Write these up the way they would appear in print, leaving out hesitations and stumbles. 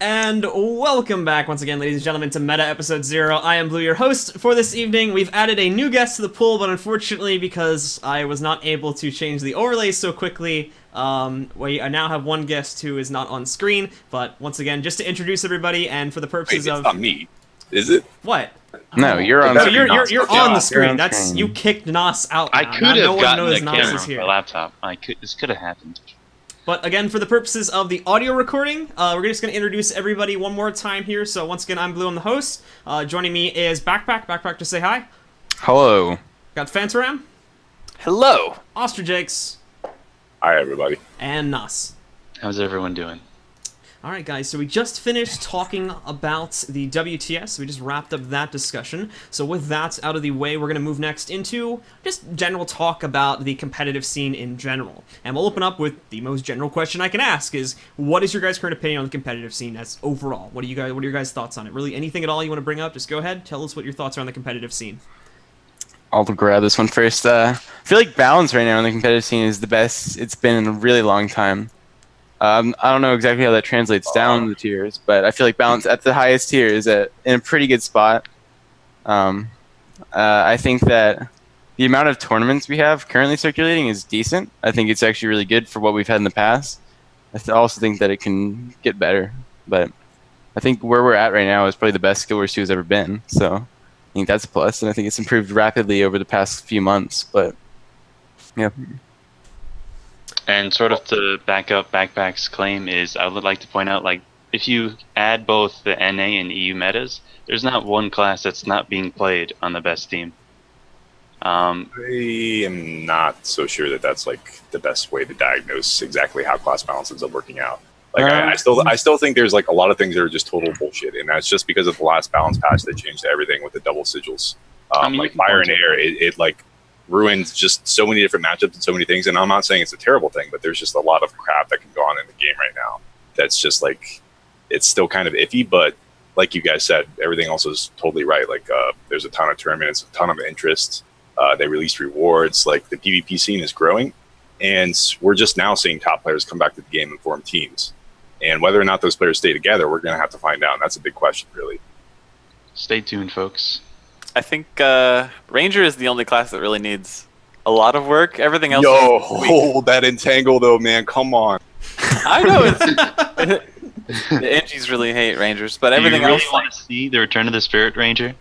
And welcome back once again, ladies and gentlemen, to Meta Episode 0. I am Blue, your host for this evening. We've added a new guest to the pool, but unfortunately, because I was not able to change the overlays so quickly, we now have one guest who is not on screen. But once again, just to introduce everybody, and for the purposes of... It's not me, is it? What? No, you're on. No, you're on the screen. That's you kicked Nos out. I could have gotten the Nos camera is on here. my laptop. This could have happened. But again, for the purposes of the audio recording, we're just going to introduce everybody one more time here. So once again, I'm Blue, I'm the host. Joining me is Backpack. Backpack, to say hi. Hello. Got Phantaram. Hello. OstrichEggs. Hi, everybody. And Nos. How's everyone doing? Alright guys, so we just finished talking about the WTS, we just wrapped up that discussion. So with that out of the way, we're going to move next into just general talk about the competitive scene in general. And we'll open up with the most general question I can ask is, what is your guys' current opinion on the competitive scene as overall? What are your guys' thoughts on it? Really, anything at all you want to bring up, just go ahead, tell us what your thoughts are on the competitive scene. I'll grab this one first. I feel like balance right now in the competitive scene is the best it's been in a really long time. I don't know exactly how that translates down the tiers, but I feel like balance at the highest tier is in a pretty good spot. I think that the amount of tournaments we have currently circulating is decent. I think it's actually really good for what we've had in the past. I also think that it can get better, but I think where we're at right now is probably the best Skill Wars 2 has ever been. So I think that's a plus, and I think it's improved rapidly over the past few months. But yeah. And sort of to back up Backpack's claim is, I would like to point out, like, if you add both the NA and EU metas, there's not one class that's not being played on the best team. I am not so sure that that's like the best way to diagnose exactly how class balance ends up working out. Like, I still think there's like a lot of things that are just total bullshit, and that's just because of the last balance patch that changed everything with the double sigils. Like Fire and Air, it like ruins just so many different matchups and so many things. And I'm not saying it's a terrible thing, but there's just a lot of crap that can go on in the game right now that's just like, it's still kind of iffy. But like you guys said, everything else is totally right. Like there's a ton of tournaments, a ton of interest. They release rewards. Like the PvP scene is growing, and we're just now seeing top players come back to the game and form teams. And whether or not those players stay together, we're going to have to find out. And that's a big question, really. Stay tuned, folks. I think Ranger is the only class that really needs a lot of work. Everything else. Yo, that Entangle though, man. Come on. I know the NGs really hate Rangers, but everything else. Do you really want to see the return of the Spirit Ranger?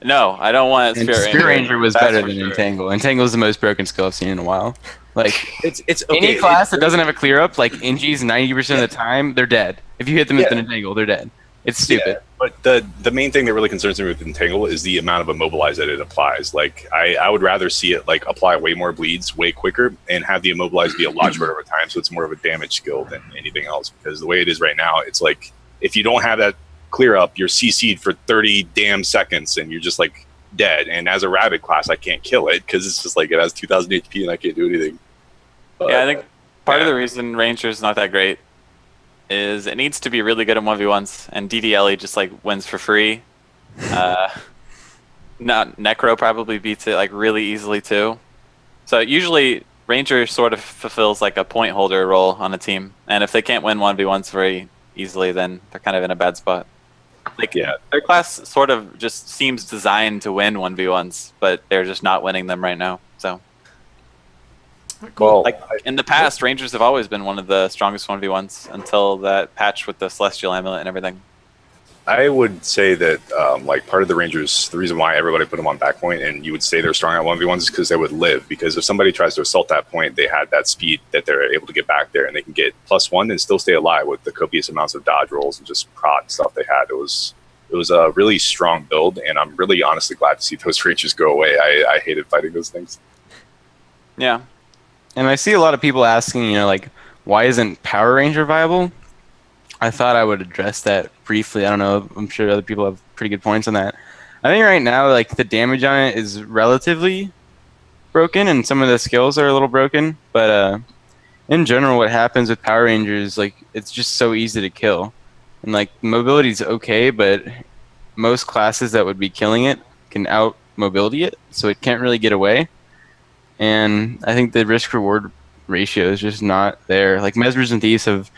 No, I don't want Spirit Ranger. Spirit Ranger was better than Entangle. Entangle is the most broken skill I've seen in a while. Like it's okay. Any class that doesn't have a clear up, like NGs, 90% of the time, they're dead. If you hit them with an Entangle, they're dead. It's stupid. Yeah, but the main thing that really concerns me with Entangle is the amount of immobilize that it applies. Like I would rather see it like apply way more bleeds way quicker and have the immobilize be a lot shorter of a time, so it's more of a damage skill than anything else. Because the way it is right now, it's like if you don't have that clear up, you're CC'd for 30 damn seconds and you're just like dead. And as a Rabbit class, I can't kill it because it's just like it has 2,000 HP and I can't do anything. But, yeah, I think part of the reason Ranger's not that great is it needs to be really good at 1v1s, and DDLE just like wins for free. Necro probably beats it like really easily too. So usually Ranger sort of fulfills like a point holder role on a team, and if they can't win 1v1s very easily, then they're kind of in a bad spot. Like their class sort of just seems designed to win 1v1s, but they're just not winning them right now. So. Cool. Well, like in the past, Rangers have always been one of the strongest 1v1s until that patch with the Celestial Amulet and everything. I would say that like part of the Rangers, the reason why everybody put them on back point and you would say they're strong at 1v1s is because they would live. Because if somebody tries to assault that point, they had that speed that they're able to get back there, and they can get +1 and still stay alive with the copious amounts of dodge rolls and just prod stuff they had. It was a really strong build, and I'm really honestly glad to see those Rangers go away. I hated fighting those things. Yeah. And I see a lot of people asking, like, why isn't Power Ranger viable? I thought I would address that briefly. I don't know. I'm sure other people have pretty good points on that. I think right now, like, the damage on it is relatively broken, and some of the skills are a little broken. But in general, what happens with Power Rangers, like, it's just so easy to kill. And, like, mobility is okay, but most classes that would be killing it can out-mobility it, so it can't really get away. And I think the risk-reward ratio is just not there. Like, Mesmers and Thieves have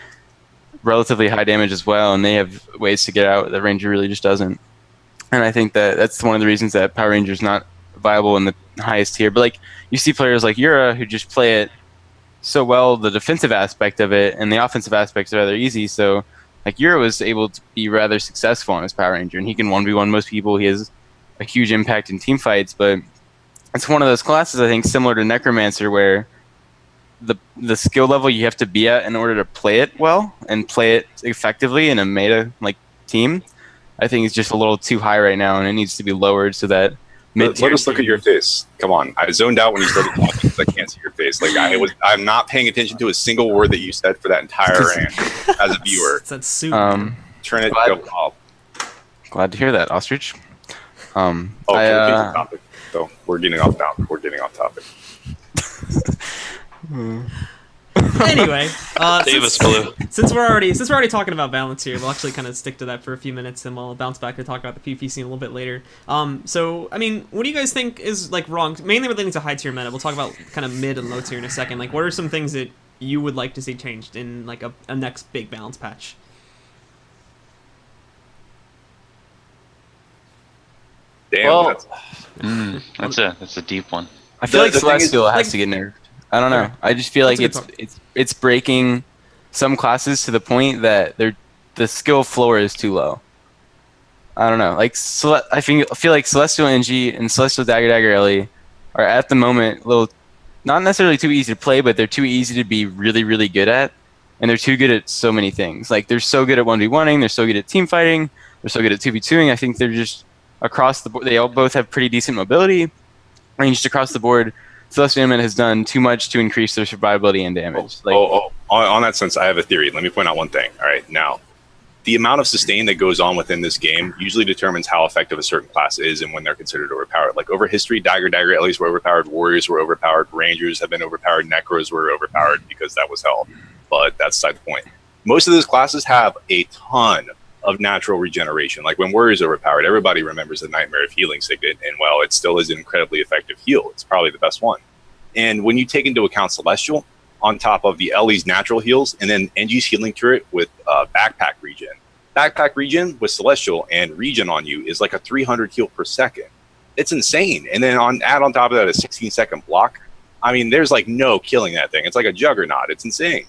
relatively high damage as well, and they have ways to get out that Ranger really just doesn't. And I think that that's one of the reasons that Power Ranger is not viable in the highest tier. But like you see players like Yura who just play it so well, the defensive aspect of it and the offensive aspects are rather easy. So like Yura was able to be rather successful on his Power Ranger, and he can 1v1 most people. He has a huge impact in team fights, but it's one of those classes I think similar to Necromancer where the skill level you have to be at in order to play it well and play it effectively in a meta like team, I think is just a little too high right now, and it needs to be lowered so that let us look at your face. Come on, I zoned out when you started talking because I can't see your face. Like I'm not paying attention to a single word that you said for that entire rant as a viewer. That's soup. Turn it go up. Glad to hear that, Ostrich. Change the topic. So we're getting off topic. Anyway, Blue. since we're already talking about balance here, we'll actually kind of stick to that for a few minutes, and we'll bounce back to talk about the PvP scene a little bit later. So I mean, what do you guys think is like wrong? Mainly relating to high tier meta. We'll talk about kind of mid and low tier in a second. Like, what are some things that you would like to see changed in like a next big balance patch? Damn, Well, That's a deep one. I feel like the thing is, Celestial has like- to get nerfed. I don't know. Okay. I just feel like That's a good it's breaking some classes to the point that the skill floor is too low. I don't know. Like I feel like Celestial NG and Celestial Dagger Ellie are at the moment a little not necessarily too easy to play, but they're too easy to be really, really good at. And they're too good at so many things. Like they're so good at 1v1ing, they're so good at team fighting, they're so good at 2v2ing. I think they're just across the board. They all both have pretty decent mobility, ranged across the board. Celestial Element has done too much to increase their survivability and damage. On that sense, I have a theory. Let me point out one thing. All right, now, the amount of sustain that goes on within this game usually determines how effective a certain class is and when they're considered overpowered. Like over history, Dagger Ellies were overpowered, Warriors were overpowered, Rangers have been overpowered, Necros were overpowered because that was hell. But that's beside the point. Most of those classes have a ton of natural regeneration. Like when Warriors overpowered, everybody remembers the Nightmare of Healing Signet, and well, it still is an incredibly effective heal. It's probably the best one. And when you take into account Celestial, on top of the Ellie's natural heals, and then NG's healing turret with backpack regen. Backpack regen with Celestial and regen on you is like a 300 heal per second. It's insane. And then add on top of that a 16-second block. I mean, there's like no killing that thing. It's like a juggernaut. It's insane.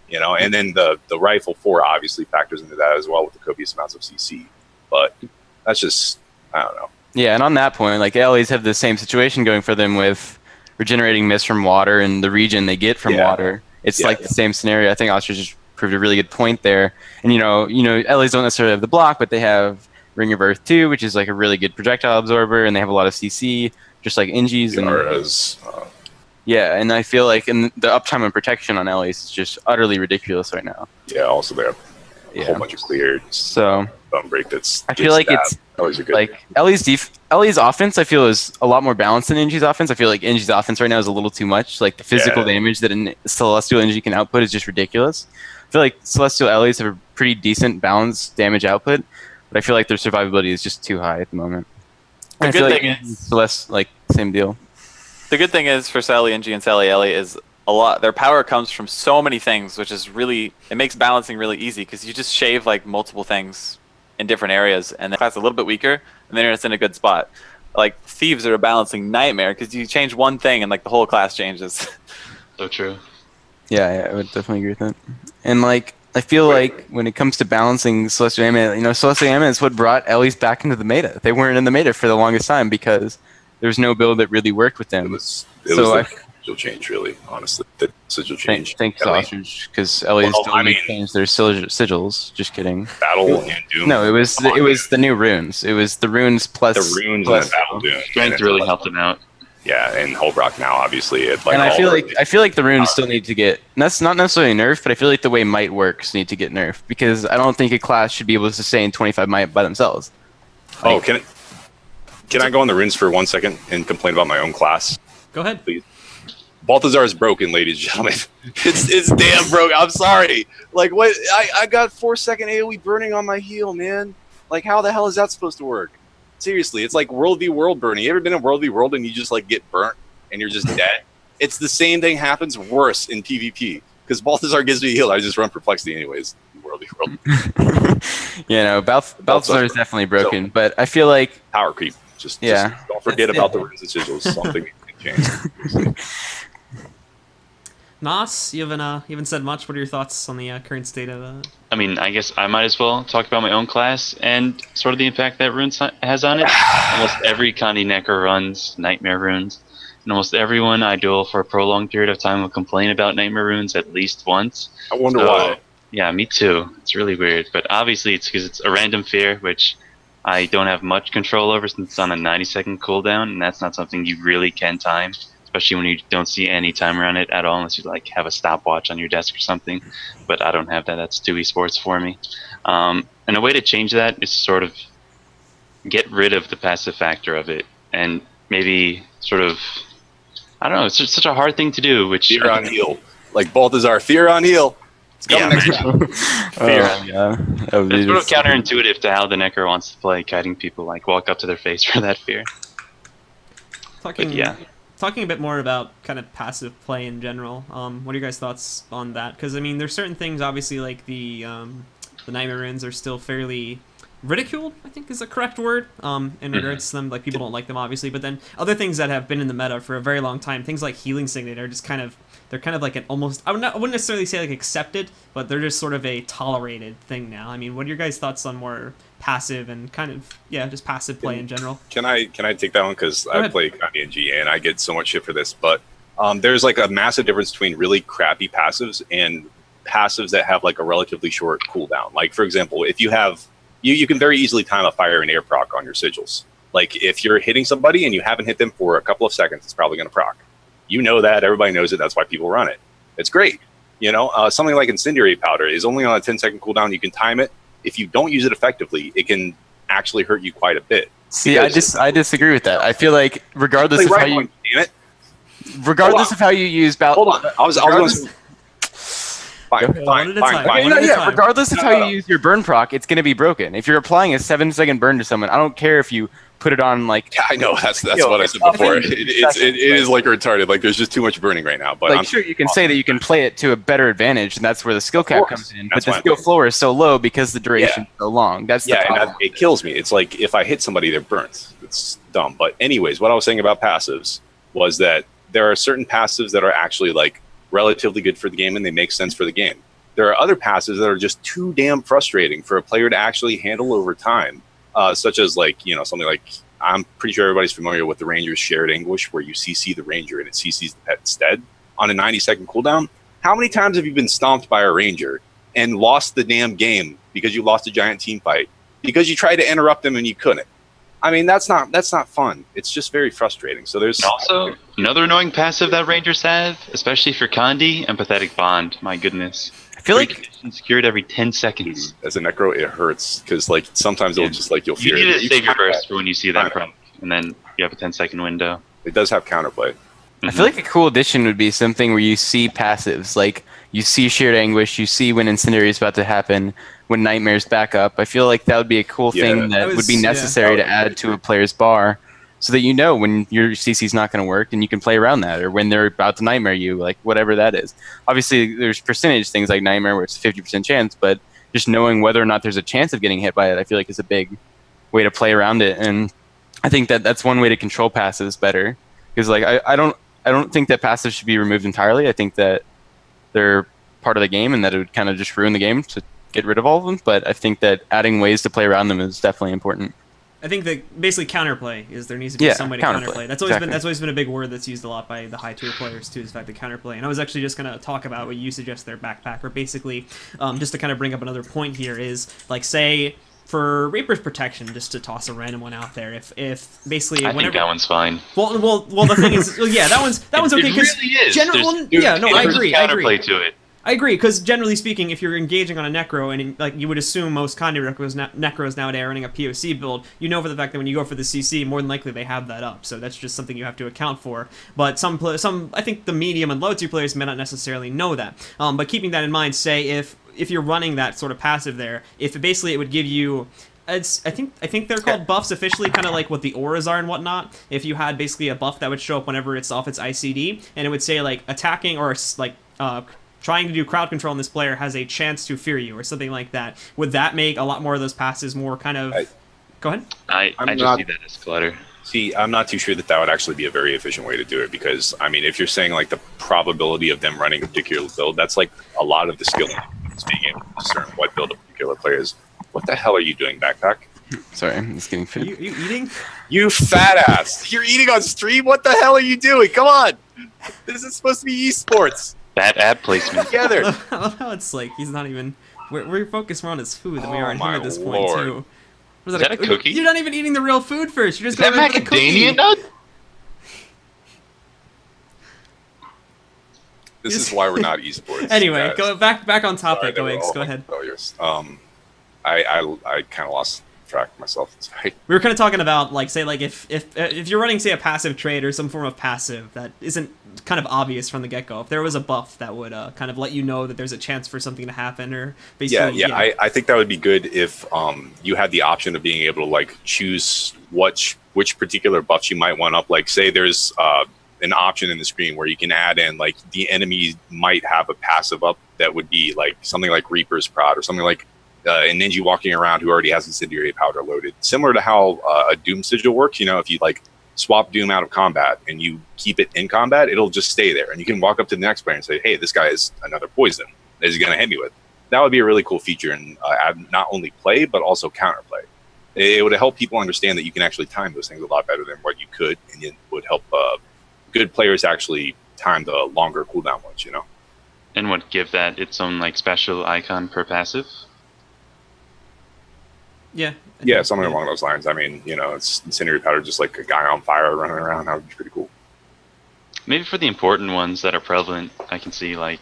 You know, and then the Rifle 4 obviously factors into that as well with the copious amounts of CC. But that's just, I don't know. Yeah, and on that point, like Ellie's have the same situation going for them with regenerating mist from water and the regen they get from water. It's like the same scenario. I think Ostrich just proved a really good point there. And you know, Ellie's don't necessarily have the block, but they have Ring of Earth 2, which is like a really good projectile absorber, and they have a lot of CC, just like NG's. Yeah, and I feel like the uptime and protection on Ellie's is just utterly ridiculous right now. Yeah, also they have a whole bunch of clear bone break that's I feel like it's like Ellie's offense I feel is a lot more balanced than NG's offense. I feel like NG's offense right now is a little too much. Like the physical damage that Celestial NG can output is just ridiculous. I feel like Celestial Ellie's have a pretty decent balanced damage output, but I feel like their survivability is just too high at the moment. The good thing is Celeste, like same deal. The good thing is for Sally NG and Sally Ellie is a lot. Their power comes from so many things, which is really, it makes balancing really easy because you just shave like multiple things in different areas, and the class is a little bit weaker, and then it's in a good spot. Like Thieves are a balancing nightmare because you change one thing and like the whole class changes. So true. Yeah, I would definitely agree with that. And like I feel like when it comes to balancing Celestial Amulet, Celestial Amulet is what brought Ellie's back into the meta. They weren't in the meta for the longest time because there's no build that really worked with them. It was the sigil change, really, honestly. The sigil change. Thanks, Ostrich, because Ellie's changed their sigils. Just kidding. Battle and Doom. No, it was the new runes. It was the runes plus the runes and the Battle Doom. Strength really helped them out. Yeah, and Holbrook now, obviously. And I feel like the runes still need to get. That's not necessarily nerfed, but I feel like the way might works need to get nerfed because I don't think a class should be able to sustain 25 might by themselves. Can I go on the runes for 1 second and complain about my own class? Go ahead. Please. Balthazar is broken, ladies and gentlemen. It's damn broke. I'm sorry. Like, what? I got 4-second AoE burning on my heal, man. Like, how the hell is that supposed to work? Seriously, it's like World v World burning. You ever been in World v World and you just, like, get burnt and you're just dead? It's the same thing happens worse in PvP. Because Balthazar gives me a heal. I just run Perplexity anyways. Worldy World. Balthazar is definitely broken, but I feel like Power creep. Just don't forget about the runes and sigils. Something can change. Nos, you haven't said much. What are your thoughts on the current state of? I mean, I guess I might as well talk about my own class and sort of the impact that runes has on it. Almost every Kandi Necro runs Nightmare runes, and almost everyone I duel for a prolonged period of time will complain about Nightmare runes at least once. I wonder why. Yeah, me too. It's really weird, but obviously it's because it's a random fear, which I don't have much control over since it's on a 90-second cooldown, and that's not something you really can time. Especially when you don't see any timer on it at all, unless you like have a stopwatch on your desk or something. But I don't have that. That's 2E Sports for me. And a way to change that is sort of get rid of the passive factor of it, and maybe sort of, I don't know. It's just such a hard thing to do. Which fear on heal, like Balthazar. Fear on heal. It's coming next round. Fear. It's sort of counterintuitive to how the Necro wants to play, kiting people like walk up to their face for that fear. Talking a bit more about kind of passive play in general, what are your guys' thoughts on that? Because, I mean, there's certain things, obviously, like the Nightmare runes are still fairly ridiculed, I think is the correct word, in regards to them. Like, people don't like them, obviously, but then other things that have been in the meta for a very long time, things like Healing Signet are just kind of, they're kind of like an almost, I wouldn't necessarily say like accepted, but they're just sort of a tolerated thing now. I mean, what are your guys' thoughts on more passive and kind of, just passive play in general? Can I take that one? Because I play Kandi and GA and I get so much shit for this, but there's like a massive difference between really crappy passives and passives that have like a relatively short cooldown. Like, for example, if you have, you can very easily time a fire and air proc on your sigils. Like, if you're hitting somebody and you haven't hit them for a couple of seconds, it's probably going to proc. You know that, everybody knows it, that's why people run it. It's great. You know, something like Incendiary Powder is only on a 10-second cooldown. You can time it. If you don't use it effectively, it can actually hurt you quite a bit. See, I disagree with that. I feel like regardless of how you, regardless of how you use hold on, I was going fine. Regardless of how you use your burn proc, it's going to be broken. If you're applying a 7-second burn to someone, I don't care if you put it on like. Yeah, I know that's what I said before. It is like retarded. Like, there's just too much burning right now. But like, sure, you can say that you can play it to a better advantage, and that's where the skill cap comes in. But the skill floor is so low because the duration is so long. That's the problem. And it kills me. It's like if I hit somebody, they're burnt. It's dumb. But anyways, what I was saying about passives was that there are certain passives that are actually like relatively good for the game and they make sense for the game. There are other passives that are just too damn frustrating for a player to actually handle over time, such as like, you know, something like, I'm pretty sure everybody's familiar with the Ranger's Shared Anguish, where you CC the Ranger and it CCs the pet instead on a 90-second cooldown. How many times have you been stomped by a Ranger and lost the damn game because you lost a giant team fight because you tried to interrupt them and you couldn't? I mean, that's not fun. It's just very frustrating. So there's also another annoying passive that Rangers have, especially for Kandi, Empathetic Bond. My goodness. I feel like secured every 10 seconds. As a Necro, it hurts because like sometimes it'll just like you'll fear. You need to save your burst for when you see that prompt, and then you have a 10-second window. It does have counterplay. I feel like a cool addition would be something where you see passives, like you see Shared Anguish, you see when Incendiary is about to happen, when Nightmare's back up. I feel like that would be a cool thing that would be necessary to add to a player's bar, so that you know when your CC's not going to work and you can play around that, or when they're about to Nightmare you, like whatever that is. Obviously, there's percentage things like Nightmare where it's a 50% chance, but just knowing whether or not there's a chance of getting hit by it, I feel like is a big way to play around it. And I think that that's one way to control passives better, because like I don't think that passives should be removed entirely. I think that they're part of the game and that it would kind of just ruin the game to get rid of all of them. But I think that adding ways to play around them is definitely important. I think that basically counterplay is there needs to be some way to counterplay. That's always been a big word that's used a lot by the high tier players too, is the fact that counterplay. And I was actually just going to talk about what you suggest there, Backpack, or basically just to kind of bring up another point here is like, say for Reaper's Protection, just to toss a random one out there, if basically I think that one's fine. Well, the thing is, that one's okay because it really is. I agree. Counterplay to it. I agree, because generally speaking, if you're engaging on a Necro, and like you would assume most Kandi Necros nowadays are running a POC build, you know for the fact that when you go for the CC, more than likely they have that up, so that's just something you have to account for. But some I think the medium and low tier players may not necessarily know that. But keeping that in mind, say if you're running that sort of passive there, if basically it would give you, I think they're called buffs officially, kind of like what the auras are and whatnot. If you had basically a buff that would show up whenever it's off its ICD, and it would say like attacking or like trying to do crowd control on this player has a chance to fear you or something like that. Would that make a lot more of those passes more kind of... Go ahead. I just see that as clutter. See, I'm not too sure that would actually be a very efficient way to do it because, I mean, if you're saying like the probability of them running a particular build, that's like a lot of the skill is being able to discern what build a particular player is. What the hell are you doing, Backpack? Sorry, I'm just getting food. You eating? You fat ass! You're eating on stream? What the hell are you doing? Come on! This is supposed to be esports. Bad ad placement. Together. I love how it's like he's not even... We're focused more on his food than we are on him my at this Lord. point, too. Is that a cookie? You're not even eating the real food first. You're just Is that going for the cookie. macadamia nut? This is why we're not esports. Anyway, guys. go back on topic. Sorry, Go ahead. Failures. I kind of lost track of myself. Sorry. We were kind of talking about, like, say, like, if you're running, say, a passive trade or some form of passive that isn't kind of obvious from the get-go, if there was a buff that would kind of let you know that there's a chance for something to happen, or basically... Yeah. I think that would be good if you had the option of being able to, like, choose which particular buffs you might want up. Like, say there's an option in the screen where you can add in, like, the enemy might have a passive up that would be, like, something like Reaper's Prod or something like a ninja walking around who already has incendiary powder loaded. Similar to how a Doom sigil works, you know, if you like swap Doom out of combat and you keep it in combat, it'll just stay there. And you can walk up to the next player and say, hey, this guy is another poison that he's going to hit me with. That would be a really cool feature and add not only play, but also counterplay. It would help people understand that you can actually time those things a lot better than what you could. And it would help good players actually time the longer cooldown ones, you know? And would give that its own, like, special icon per passive? Yeah, something along those lines. I mean, you know, it's incendiary powder, just like a guy on fire running around. That would be pretty cool. Maybe for the important ones that are prevalent, I can see, like,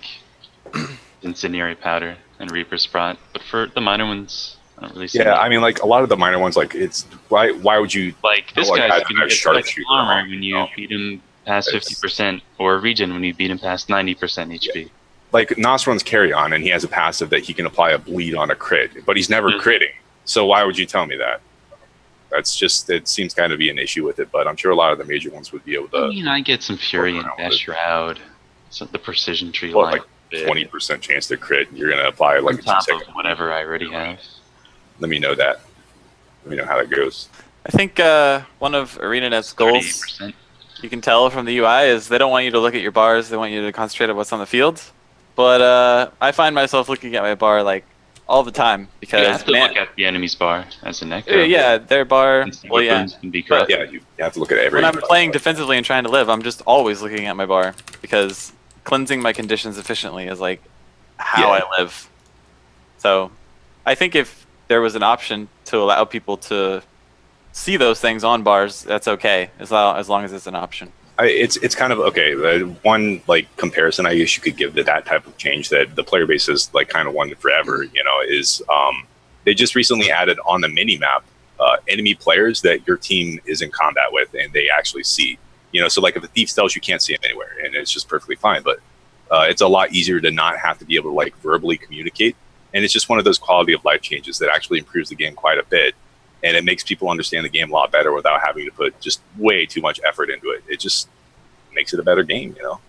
incendiary powder and Reaper Sprot. But for the minor ones, I don't really see Yeah, I mean, like, a lot of the minor ones, like, it's... Why would you... Like, this like, guy's add going to get sharpshooter special armor on? when you No. beat him past 50%, or regen when you beat him past 90% HP. Like, Nos runs carry on, and he has a passive that he can apply a bleed on a crit, but he's never critting. So why would you tell me that? That's just, it seems kind of be an issue with it, but I'm sure a lot of the major ones would be able to... I mean, I get some Fury and Dash Shroud, so the precision tree Well, line. like 20% chance to crit, you're going to apply like on a top 2-second. of whatever I already have. Let me know that. Let me know how that goes. I think one of ArenaNet's goals, 38%. you can tell from the UI, is they don't want you to look at your bars. They want you to concentrate on what's on the field. But I find myself looking at my bar like all the time because You have to look at the enemy's bar as an echo. yeah, their bar. And see Well, what yeah. boons can be corrupted. Yeah, you have to look at every... When I'm playing defensively and trying to live, I'm just always looking at my bar because cleansing my conditions efficiently is like how I live. So I think if there was an option to allow people to see those things on bars, that's okay, as long as it's an option. It's kind of okay. One like comparison I guess you could give to that type of change that the player base has like kind of wanted forever, you know, is they just recently added on the mini map enemy players that your team is in combat with and they actually see. You know, so like if a thief steals, you can't see him anywhere, and it's just perfectly fine. But it's a lot easier to not have to be able to like verbally communicate, and it's just one of those quality of life changes that actually improves the game quite a bit. And it makes people understand the game a lot better without having to put just way too much effort into it. It just makes it a better game, you know? All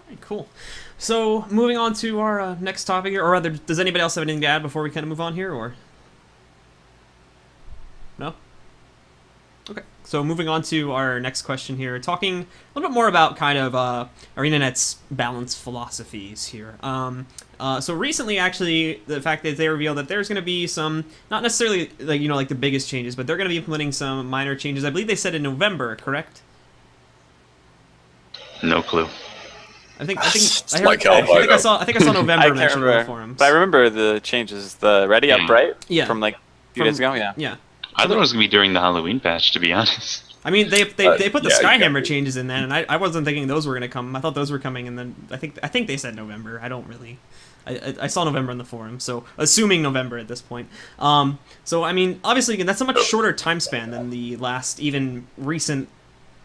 right, cool. So, moving on to our next topic here, or rather, does anybody else have anything to add before we kind of move on here, or? No? Okay, so moving on to our next question here, talking a little bit more about kind of ArenaNet's balance philosophies here. So recently, actually, the fact that they revealed that there's going to be some, not necessarily like like the biggest changes, but they're going to be implementing some minor changes. I believe they said in November, correct? No clue. I think I heard, like hell, I think I saw November I can't mentioned in the remember, forums. but I remember the changes. The Ready Up Bright from like a few days ago. Yeah. Yeah. I thought it was going to be during the Halloween patch, to be honest. I mean, they put the yeah, Skyhammer changes in then, and I wasn't thinking those were going to come. I thought those were coming, and then I think they said November. I don't really. I saw November in the forum, so assuming November at this point. So I mean, obviously, again, that's a much shorter time span than the last even recent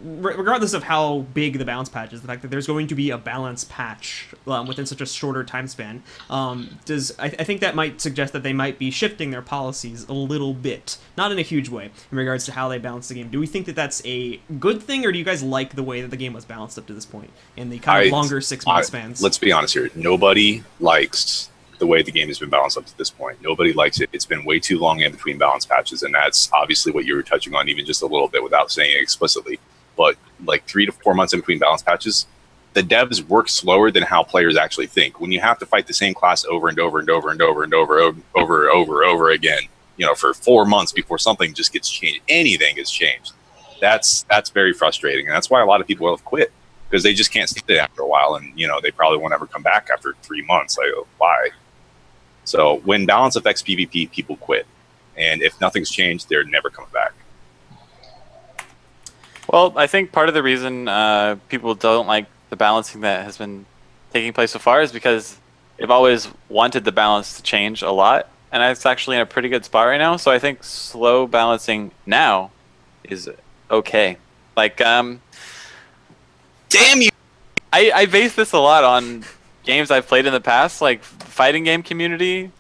regardless of how big the balance patch is, the fact that there's going to be a balance patch within such a shorter time span, I think that might suggest that they might be shifting their policies a little bit, not in a huge way, in regards to how they balance the game. Do we think that that's a good thing, or do you guys like the way that the game was balanced up to this point in the kind of longer 6-month spans? Let's be honest here. Nobody likes the way the game has been balanced up to this point. Nobody likes it. It's been way too long in between balance patches, and that's obviously what you were touching on, even just a little bit without saying it explicitly. But like 3 to 4 months in between balance patches, the devs work slower than how players actually think. When you have to fight the same class over and over and over and over and over again, you know, for 4 months before something just gets changed, anything gets changed. That's very frustrating, and that's why a lot of people have quit, because they just can't sit there after a while, and you know they probably won't ever come back after 3 months. Like, why? So when balance affects PvP, people quit. And if nothing's changed, they're never coming back. Well, I think part of the reason people don't like the balancing that has been taking place so far is because they've always wanted the balance to change a lot. And it's actually in a pretty good spot right now. So I think slow balancing now is okay. Like, damn you! I base this a lot on games I've played in the past. Like, fighting game community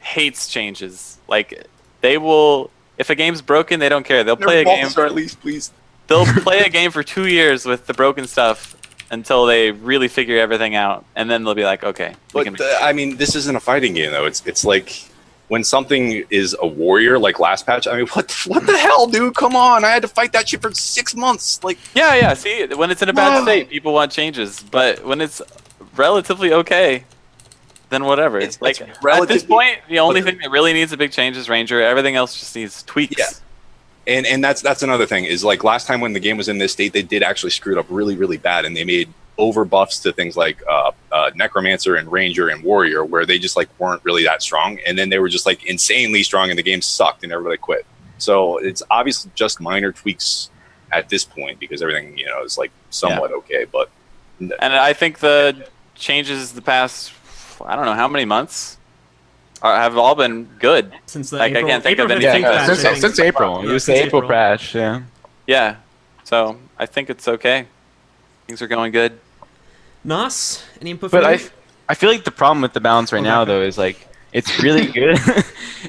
hates changes. Like, they will, if a game's broken, they don't care. They'll play a game. Or at least, please. They'll play a game for 2 years with the broken stuff until they really figure everything out, and then they'll be like, okay. But I mean, this isn't a fighting game though. It's like when something is a warrior, like last patch. I mean, what the hell, dude? Come on! I had to fight that shit for 6 months. Like, yeah. See, when it's in a bad state, people want changes, but when it's relatively okay, then whatever. It's like at this point, the only thing that really needs a big change is Ranger. Everything else just needs tweaks. Yeah. And that's another thing is, like, last time when the game was in this state, they did actually screw it up really, really bad, and they made over buffs to things like Necromancer and Ranger and Warrior, where they just like weren't really that strong, and then they were just like insanely strong, and the game sucked, and everybody quit. So it's obviously just minor tweaks at this point, because everything, you know, is like somewhat okay. But and I think the changes the past, I don't know how many months, have all been good. Since the like, April, I can't think April of anything. Since April. It was the April patch, yeah. Yeah. So I think it's okay. Things are going good. Nos, any input from But you? I feel like the problem with the balance right now, though, is like it's really good.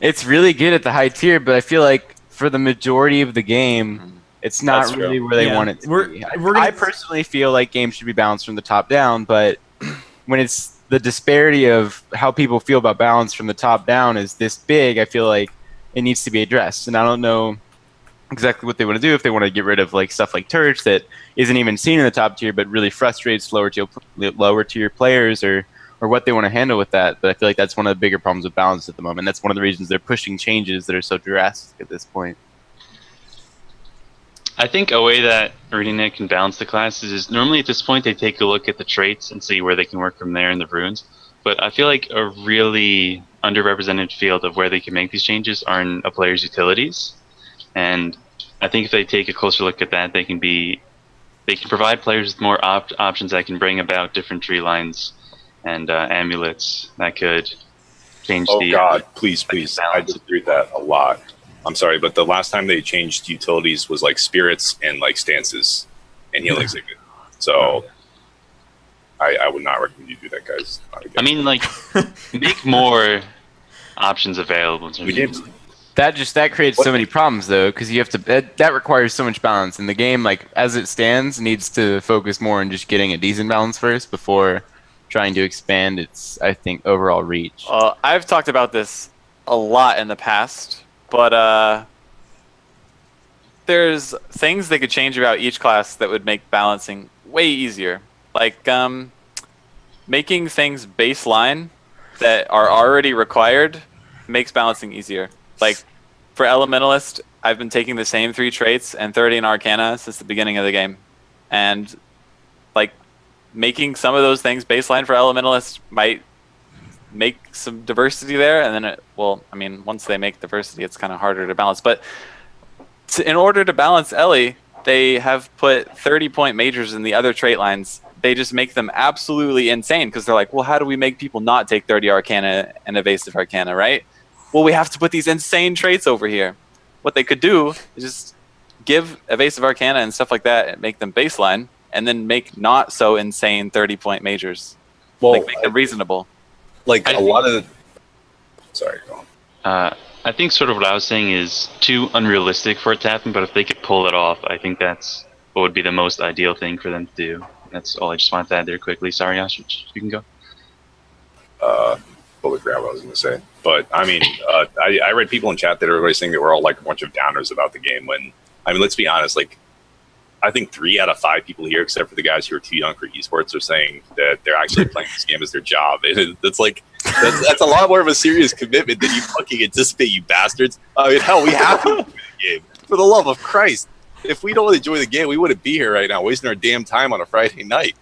It's really good at the high tier, but I feel like for the majority of the game, it's not really where they want it to be. I personally feel like games should be balanced from the top down, but when it's the disparity of how people feel about balance from the top down is this big, I feel like it needs to be addressed. And I don't know exactly what they want to do, if they want to get rid of like stuff like Turch that isn't even seen in the top tier but really frustrates lower tier players, or what they want to handle with that. But I feel like that's one of the bigger problems with balance at the moment. That's one of the reasons they're pushing changes that are so drastic at this point. I think a way that ArenaNet can balance the classes is normally at this point they take a look at the traits and see where they can work from there in the runes. But I feel like a really underrepresented field of where they can make these changes are in a player's utilities. And I think if they take a closer look at that, they can provide players with more options that can bring about different tree lines and amulets that could change oh god, please. I disagree with that a lot. I'm sorry, but the last time they changed utilities was like spirits and like stances and healing signet. So I would not recommend you do that, guys. I mean, like, make more options available. We did. That creates so many problems though, because you have to that requires so much balance, and the game, like as it stands, needs to focus more on just getting a decent balance first before trying to expand its, I think, overall reach. I've talked about this a lot in the past. But there's things they could change about each class that would make balancing way easier. Like making things baseline that are already required makes balancing easier. Like for Elementalist, I've been taking the same 3 traits and 30 in Arcana since the beginning of the game. And like making some of those things baseline for Elementalist might make some diversity there, and then once they make diversity, it's kind of harder to balance. But in order to balance Ellie, they have put 30-point majors in the other trait lines. They just make them absolutely insane, because they're like, well, how do we make people not take 30 Arcana and evasive Arcana, right? Well, we have to put these insane traits over here. What they could do is just give Evasive Arcana and stuff like that and make them baseline, and then make not so insane 30-point majors. Well, like make them reasonable. Like a lot of. Sorry, go on. I think sort of what I was saying is too unrealistic for it to happen, but if they could pull it off, I think that's what would be the most ideal thing for them to do. That's all I just wanted to add there quickly. Sorry, Ostrich, you can go. Totally forgot what I was going to say. But, I mean, I read people in chat that are saying that we're all like a bunch of downers about the game when, I mean, let's be honest, like, I think 3 out of 5 people here, except for the guys who are too young for esports, are saying that they're actually playing this game as their job. That's like, that's a lot more of a serious commitment than you fucking anticipate, you bastards. I mean, hell, we have to enjoy the game. For the love of Christ. If we don't enjoy the game, we wouldn't be here right now, wasting our damn time on a Friday night.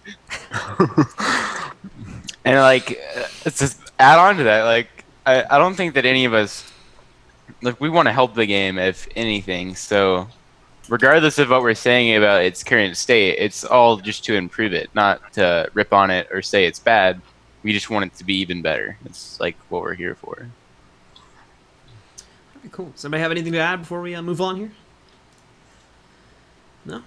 And, like, it's just add on to that, like, I don't think that any of us, like, we want to help the game, if anything, so regardless of what we're saying about its current state, it's all just to improve it, not to rip on it or say it's bad. We just want it to be even better. It's like what we're here for. Okay, cool. Does anybody have anything to add before we move on here? No?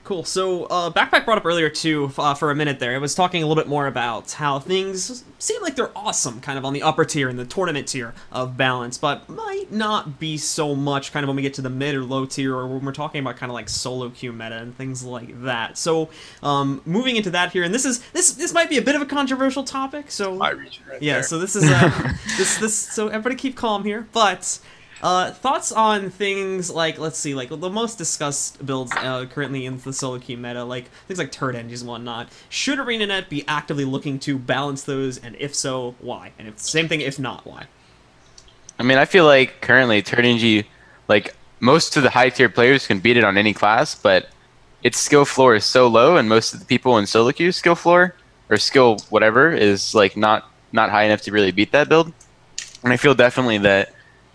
Cool. So, Backpack brought up earlier, too, for a minute there. It was talking a little bit more about how things seem like they're awesome, kind of on the upper tier and the tournament tier of balance, but might not be so much kind of when we get to the mid or low tier, or when we're talking about kind of like solo queue meta and things like that. So, moving into that here, and this might be a bit of a controversial topic, so... My region right yeah, there. so this is, so everybody keep calm here, but... thoughts on things like, let's see, like the most discussed builds currently in the solo queue meta, like things like turret engines and whatnot. Should ArenaNet be actively looking to balance those, and if so, why? And if same thing, if not, why? I mean, I feel like currently turret, like most of the high tier players can beat it on any class, but its skill floor is so low, and most of the people in solo queue skill floor or skill whatever is like not high enough to really beat that build. And I feel definitely that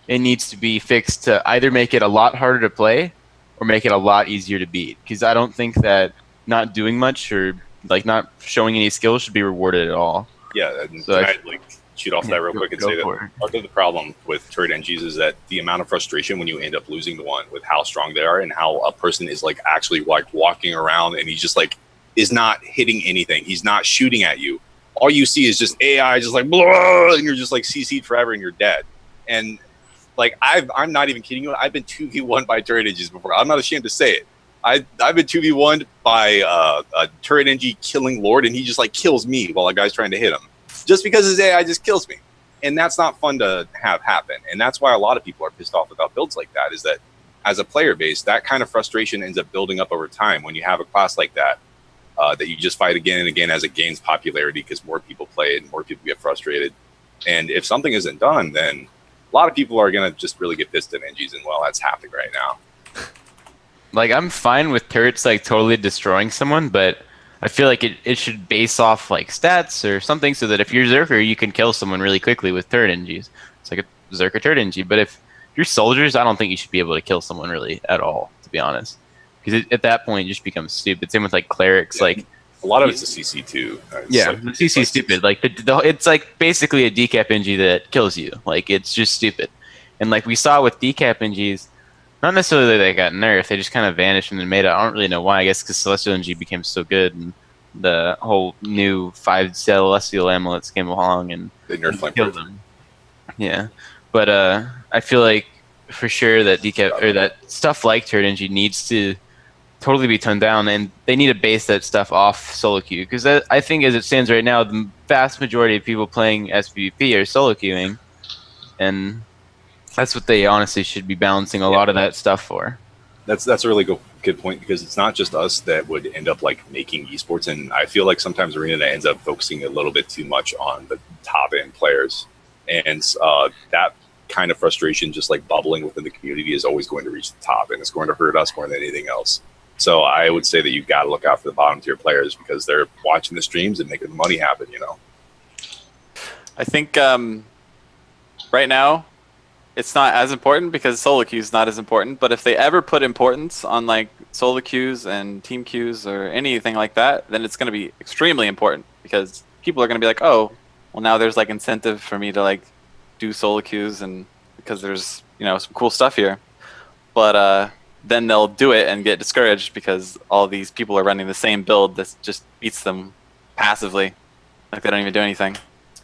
it needs to be fixed to either make it a lot harder to play or make it a lot easier to beat. Because I don't think that not doing much or like not showing any skills should be rewarded at all. Yeah, and So can I like shoot off that real quick and say that part of the problem with turret NGs is that the amount of frustration when you end up losing the one with how strong they are and how a person is like actually like walking around and he's just like is not hitting anything. He's not shooting at you. All you see is just AI just like blah, and you're just like CC'd forever and you're dead. And like I'm not even kidding you. I've been 2v1 by turret NGs before. I'm not ashamed to say it. I've been 2v1 by a turret NG killing Lord, and he just like kills me while a guy's trying to hit him, just because his AI just kills me, and that's not fun to have happen. And that's why a lot of people are pissed off about builds like that. Is that as a player base, that kind of frustration ends up building up over time when you have a class like that that you just fight again and again as it gains popularity because more people play it and more people get frustrated. And if something isn't done, then a lot of people are going to just really get pissed at NGs, and well, that's happening right now. Like, I'm fine with turrets, like, totally destroying someone, but I feel like it should base off, like, stats or something so that if you're Zerker, you can kill someone really quickly with turret NGs. It's like a Zerker turret NG, but if you're soldiers, I don't think you should be able to kill someone really at all, to be honest. Because at that point, it just becomes stupid. Same with, like, clerics, Yeah. like... A lot of it's a CC too. Yeah, the CC is stupid. Like it's like basically a decap NG that kills you. Like it's just stupid. And like we saw with decap NGs, not necessarily that they got nerfed, they just kind of vanished and then made it. I don't really know why. I guess because Celestial NG became so good and the whole new 5 Celestial amulets came along and they nerfed killed them. Yeah, but I feel like for sure that decap or that stuff like turret NG needs to totally be toned down, and they need to base that stuff off solo queue, because I think as it stands right now, the vast majority of people playing SPVP are solo queuing, and that's what they honestly should be balancing a lot of that stuff for. That's a really good point, because it's not just us that would end up like making esports, and I feel like sometimes ArenaNet ends up focusing a little bit too much on the top end players, and that kind of frustration just like bubbling within the community is always going to reach the top, and it's going to hurt us more than anything else. So I would say that you've got to look out for the bottom tier players because they're watching the streams and making the money happen, you know? I think right now it's not as important because solo queue is not as important. But if they ever put importance on like solo queues and team queues or anything like that, then it's going to be extremely important because people are going to be like, oh, well now there's like incentive for me to like do solo queues and because there's some cool stuff here. But then they'll do it and get discouraged because all these people are running the same build that just beats them passively. Like they don't even do anything.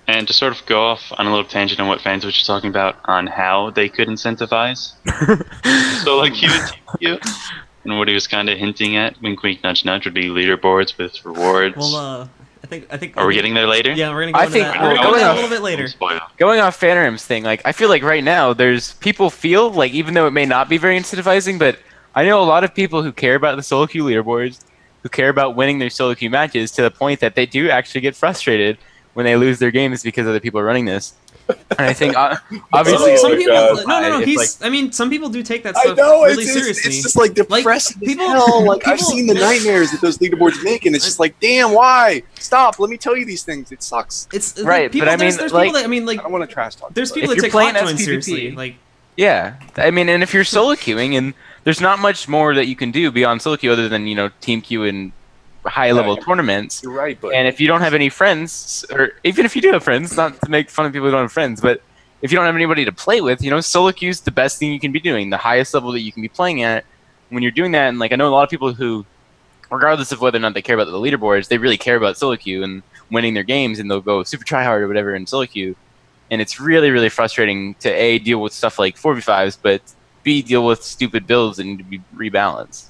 And to sort of go off on a little tangent on what fans were just talking about on how they could incentivize. So like he would you, and what he was kind of hinting at, wink wink nudge nudge, would be leaderboards with rewards. Well, I think. Are we getting there later? Yeah, we're gonna go into that. We're gonna go into that a little bit later. Going off Phantaram's thing, like I feel like right now there's people feel like even though it may not be very incentivizing, but I know a lot of people who care about the solo queue leaderboards, who care about winning their solo queue matches to the point that they do actually get frustrated when they lose their games because other people are running this. And I think obviously some people I mean some people do take that stuff really seriously. It's just like depressing like, as hell. Like I've seen the nightmares that those leaderboards make, and it's just like, damn, why? Stop! Let me tell you these things. It sucks. It's right, people, but I mean, there's like, people that, I mean, like, I don't want to trash talk. There's people if that take you're playing hot joins SPVP, seriously. Like, yeah, I mean, and if you're solo queuing, and there's not much more that you can do beyond solo queue other than team queue and high level tournaments. You're right, but and if you don't have any friends, or even if you do have friends, not to make fun of people who don't have friends, but if you don't have anybody to play with, solo queue is the best thing you can be doing, the highest level that you can be playing at. When you're doing that, and like I know a lot of people who, regardless of whether or not they care about the leaderboards, they really care about solo queue and winning their games, and they'll go super try hard or whatever in solo queue. And it's really, really frustrating to A, deal with stuff like 4v5s, but B, deal with stupid builds that need to be rebalanced.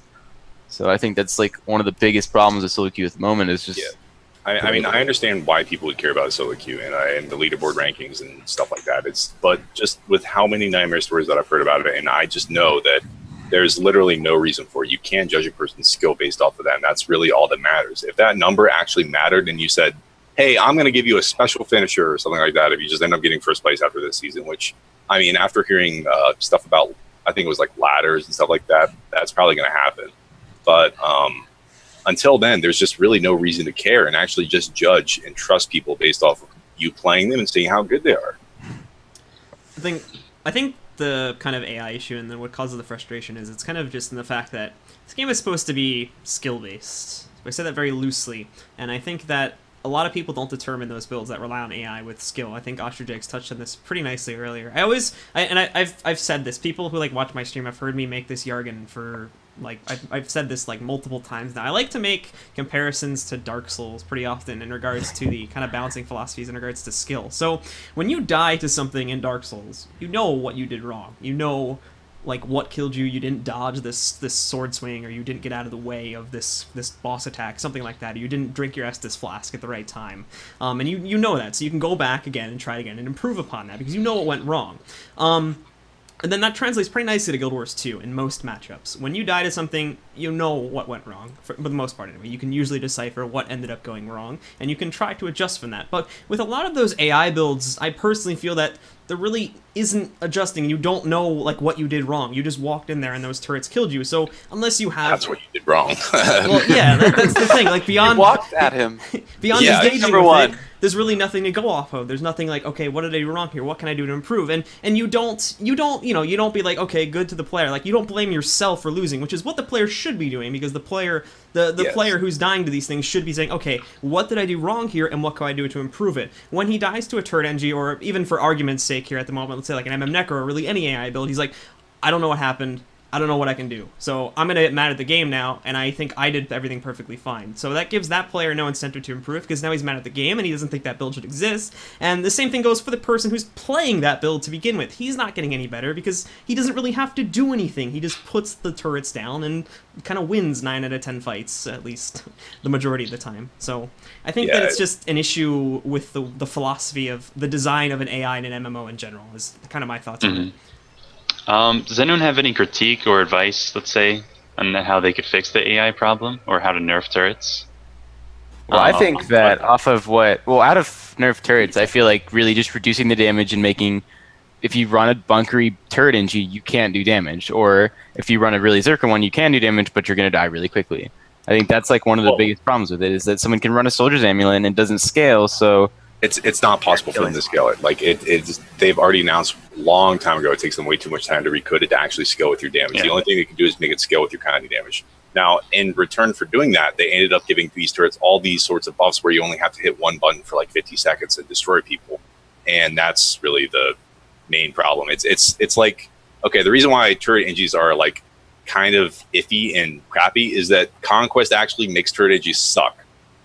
So I think that's like one of the biggest problems with solo queue at the moment is just... Yeah. I mean, I understand why people would care about solo queue and the leaderboard rankings and stuff like that. But just with how many nightmare stories that I've heard about it, and I just know that there's literally no reason for it. You can't judge a person's skill based off of that, and that's really all that matters. If that number actually mattered and you said, hey, I'm going to give you a special finisher or something like that if you just end up getting first place after this season, which, I mean, after hearing stuff about, I think it was like ladders and stuff like that, that's probably going to happen. But until then, there's just really no reason to care and actually just judge and trust people based off of you playing them and seeing how good they are. I think the kind of AI issue and then what causes the frustration is it's kind of just in the fact that this game is supposed to be skill-based. I say that very loosely, and I think that a lot of people don't determine those builds that rely on AI with skill. I think OstrichEggs touched on this pretty nicely earlier. I've said this. People who like watch my stream have heard me make this jargon for like I've said this like multiple times now. I like to make comparisons to Dark Souls pretty often in regards to the kind of balancing philosophies in regards to skill. So when you die to something in Dark Souls, you know what you did wrong. You know like what killed you. You didn't dodge this sword swing, or you didn't get out of the way of this boss attack, something like that. Or you didn't drink your Estus flask at the right time, and you know that, so you can go back again and try again and improve upon that because you know what went wrong. And then that translates pretty nicely to Guild Wars 2 in most matchups. When you die to something, you know what went wrong, for the most part anyway. You can usually decipher what ended up going wrong, and you can try to adjust from that. But with a lot of those AI builds, I personally feel that there really isn't adjusting, and you don't know like what you did wrong. You just walked in there and those turrets killed you. So unless you have... That's what you did wrong. Well, yeah, that's the thing. Like beyond... You walked at him. Beyond yeah, engaging with it, there's really nothing to go off of. There's nothing like, okay, what did I do wrong here? What can I do to improve? And you don't be like, okay, good to the player. Like you don't blame yourself for losing, which is what the player should be doing, because the player, the player who's dying to these things should be saying, okay, what did I do wrong here, and what can I do to improve it? When he dies to a turret NG, or even for argument's sake here at the moment, let's say like an MM Necro or really any AI build, he's like, I don't know what happened. I don't know what I can do. So I'm going to get mad at the game now, and I think I did everything perfectly fine. So that gives that player no incentive to improve, because now he's mad at the game, and he doesn't think that build should exist. And the same thing goes for the person who's playing that build to begin with. He's not getting any better, because he doesn't really have to do anything. He just puts the turrets down and kind of wins 9 out of 10 fights, at least the majority of the time. So I think that it's just an issue with the philosophy of the design of an AI and an MMO in general, is kind of my thoughts on it. Does anyone have any critique or advice, let's say, on how they could fix the AI problem, or how to nerf turrets? Well, I think that out of nerf turrets, I feel like really just reducing the damage and making, if you run a bunkery turret NG, you can't do damage. Or if you run a really Zerka one, you can do damage, but you're going to die really quickly. I think that's like one of the biggest problems with it, is that someone can run a soldier's amulet and it doesn't scale, so... It's not possible for them to scale it. Like they've already announced a long time ago it takes them way too much time to recode it to actually scale with your damage. Yeah. The only thing they can do is make it scale with your kind of damage. Now, in return for doing that, they ended up giving these turrets all these sorts of buffs where you only have to hit one button for like 50 seconds and destroy people. And that's really the main problem. It's like, okay, the reason why turret NGs are like kind of iffy and crappy is that Conquest actually makes turret edges suck.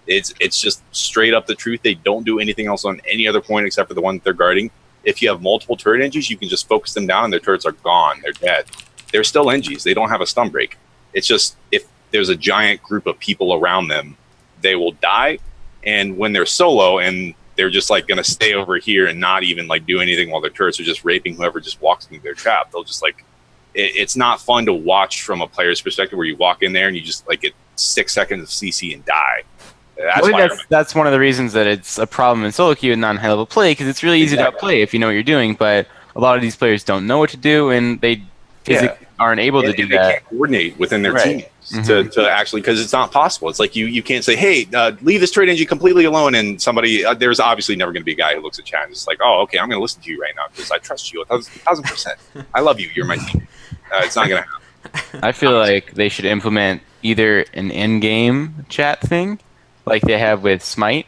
It's just straight up the truth. They don't do anything else on any other point except for the one they're guarding. If you have multiple turret engies, you can just focus them down and their turrets are gone. They're dead. They're still engies. They don't have a stun break. It's just if there's a giant group of people around them, they will die. And when they're solo and they're just like going to stay over here and not even like do anything while their turrets are just raping whoever just walks into their trap, they'll just like, it's not fun to watch from a player's perspective where you walk in there and you just like get 6 seconds of CC and die. That's one of the reasons that it's a problem in solo queue and not in high level play, because it's really easy to outplay if you know what you're doing, but a lot of these players don't know what to do and they physically aren't able to do that. They can't coordinate within their teams to actually, because it's not possible. It's like you can't say, hey, leave this trade engine completely alone, and somebody, there's obviously never going to be a guy who looks at chat and is like, oh, okay, I'm going to listen to you right now because I trust you 1,000%. I love you. You're my team. It's not going to happen. I feel like they should implement either an in-game chat thing, like they have with Smite,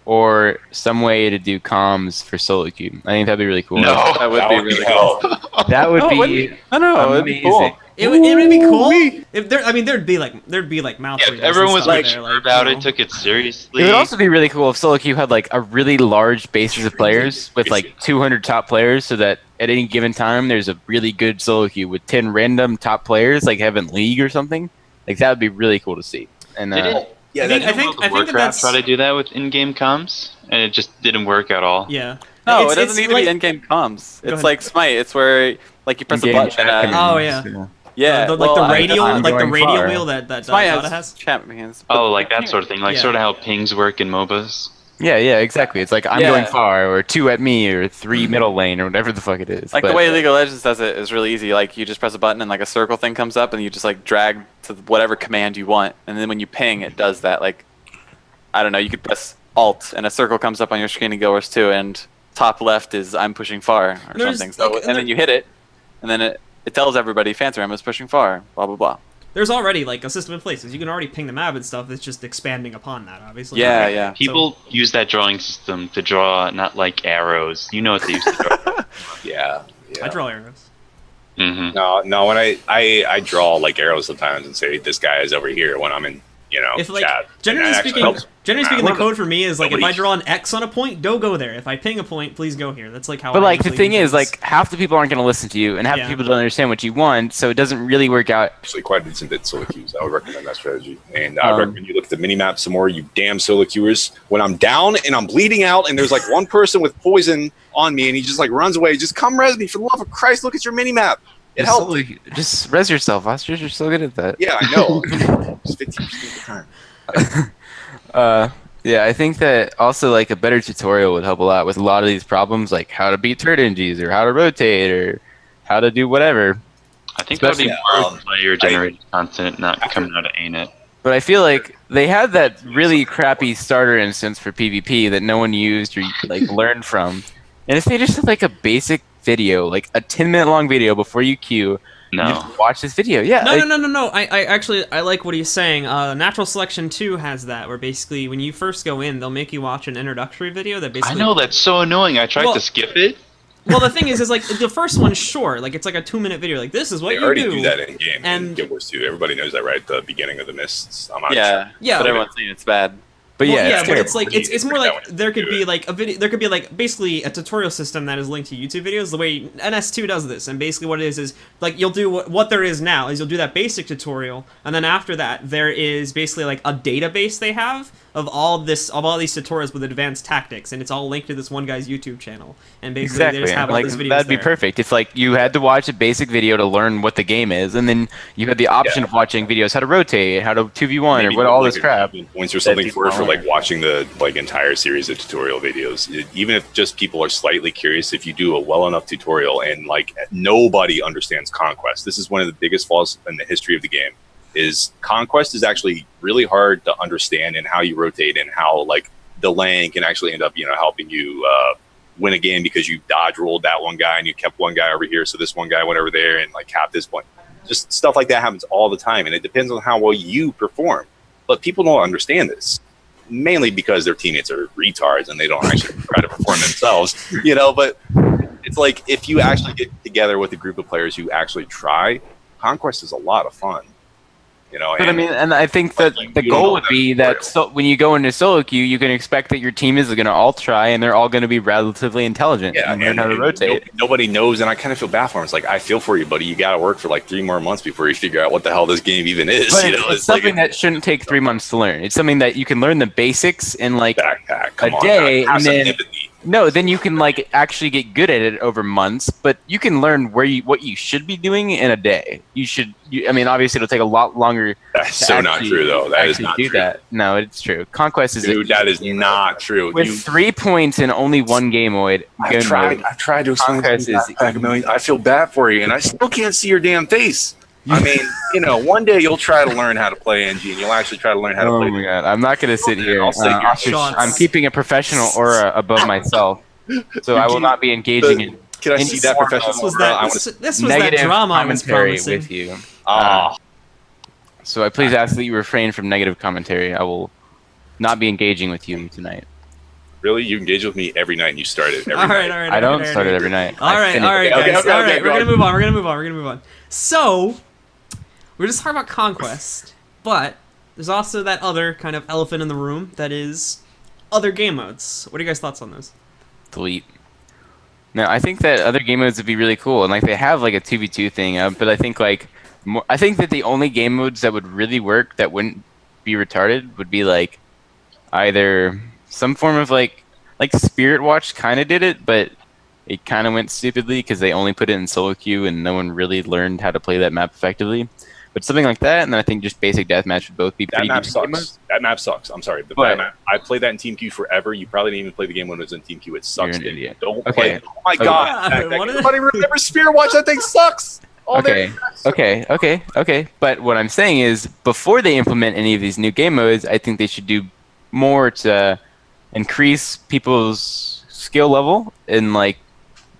or some way to do comms for solo queue. I think that'd be really cool. No, that would be really cool. That would be amazing. Cool. It would be cool. If there, I mean, there'd be like mouth. Yeah, everyone was like sure about it, took it seriously. It would also be really cool if solo queue had like a really large basis of players with like 200 top players, so that at any given time there's a really good solo queue with 10 random top players, like having league or something. Like that would be really cool to see. And yeah, I think Warcraft try to do that with in-game comms, and it just didn't work at all. Yeah. No, it doesn't need to be in-game comms. It's like Smite. It's where like you press a button. Oh yeah. Yeah, the radial wheel that Dota has. Chat mechanisms. Oh, like that sort of thing, like sort of how pings work in MOBAs. Yeah, exactly. It's like I'm going far, or 2 at me, or 3 middle lane, or whatever the fuck it is. Like the way League of Legends does it is really easy. Like you just press a button and like a circle thing comes up, and you just like drag to whatever command you want, and then when you ping, it does that. Like I don't know, you could press Alt, and a circle comes up on your screen and goes to, and top left is I'm pushing far or something. So and then you hit it, and then it tells everybody Phantaram is pushing far. Blah blah blah. There's already like a system in place. You can already ping the map and stuff. It's just expanding upon that, obviously. Yeah. People use that drawing system to draw not like arrows. You know what they use to draw. Yeah. I draw arrows. No. When I draw like arrows sometimes and say this guy is over here when I'm in chat. Generally speaking, the code for me is like if I draw an X on a point, don't go there. If I ping a point, please go here. That's like how. But like the thing is, like half the people aren't going to listen to you, and half the people don't understand what you want, so it doesn't really work out. Actually, quite decent at solo queues. I would recommend that strategy, and I recommend you look at the mini map some more. You damn solo queuers. When I'm down and I'm bleeding out, and there's like one person with poison on me, and he just like runs away. Just come res me, for the love of Christ! Look at your mini map. It helps. Just res yourself, Ostrich. You're so good at that. Yeah, I know. Just 15% of the time. Yeah, I think that also like a better tutorial would help a lot with a lot of these problems, like how to beat turret engies or how to rotate or how to do whatever. I think that'd be more player-generated content, not coming out of ANET. But I feel like they had that really crappy starter instance for PvP that no one used or like learned from, and if they just had like a basic video, like a 10-minute long video before you queue. No. You just watch this video. Yeah. No. I actually like what he's saying. Natural Selection 2 has that, where basically when you first go in, they'll make you watch an introductory video that basically. I know, that's so annoying. I tried to skip it. Well, the thing is like the first one's short. Like it's like a 2-minute video. Like this is what they you already do. do that in game. And Guild Wars 2, everybody knows that, right? At the beginning of the mists. But everyone's saying it's bad. But but it's like it's more like there could be like a video. There could be like basically a tutorial system that is linked to YouTube videos. The way NS2 does this, and basically what it is like you'll do what there is now is you'll do that basic tutorial, and then after that there is basically like a database they have of all these tutorials with advanced tactics, and it's all linked to this one guy's YouTube channel. And basically they just have all these videos. That'd be perfect. If like you had to watch a basic video to learn what the game is, and then you had the option of watching videos how to rotate, how to 2v1, or what all this crap. Points or something for like watching the like entire series of tutorial videos. Even if just people are slightly curious, if you do a well enough tutorial and like nobody understands Conquest, this is one of the biggest flaws in the history of the game. Is Conquest is actually really hard to understand in how you rotate and how like delaying can actually end up helping you win a game because you dodge rolled that one guy and you kept one guy over here, so this one guy went over there and like capped this point. Just stuff like that happens all the time, and it depends on how well you perform. But people don't understand this, mainly because their teammates are retards and they don't actually try to perform themselves, But it's like if you actually get together with a group of players who actually try, Conquest is a lot of fun. You know, But I mean, and I think that the goal would be that when you go into solo queue, you can expect that your team is going to all try, and they're all going to be relatively intelligent. Yeah, and learn how to rotate. Nobody knows, and I kind of feel bad for him. It's like, I feel for you, buddy. You got to work for like 3 more months before you figure out what the hell this game even is. But you know, it's something that shouldn't take 3 months to learn. It's something that you can learn the basics in like a day, and then then you can like actually get good at it over months. But you can learn what you should be doing in a day. I mean, obviously, it'll take a lot longer. That's so not true, though. That is not true. That. No, it's true. Conquest is that is not true. With 3 points in only 1 game mode. I've tried to explain this. I feel bad for you, and I still can't see your damn face. I mean, you know, one day you'll try to learn how to play NG, and you'll actually try to learn how to play. Oh my god, I'm not going to sit here. Shots. I'm keeping a professional aura above myself, so I will not be engaging in. Can I see that professional aura? This was negative that drama I was commentary promising. with you. So I please ask that you refrain from negative commentary. I will not be engaging with you tonight. Really? You engage with me every night and you start it every night? All right. I don't start it every night. All right, guys. All right, we're gonna move on. We're gonna move on. So, we're just talking about Conquest, but there's also that other kind of elephant in the room that is other game modes. What are you guys' thoughts on those? Delete. No, I think that other game modes would be really cool, and like they have like a 2v2 thing, but I think I think that the only game modes that would really work that wouldn't be retarded would be like either some form of like Spirit Watch kind of did it, but it kind of went stupidly because they only put it in solo queue and no one really learned how to play that map effectively. But something like that, and then I think just basic deathmatch would both be pretty good. That map sucks. I'm sorry. That map, I played that in Team Q forever. You probably didn't even play the game when it was in Team Q. It sucks. You're an idiot. Don't play it. Oh my god. Everybody remember Spirit Watch? That thing sucks. Okay. But what I'm saying is, before they implement any of these new game modes, I think they should do more to increase people's skill level in like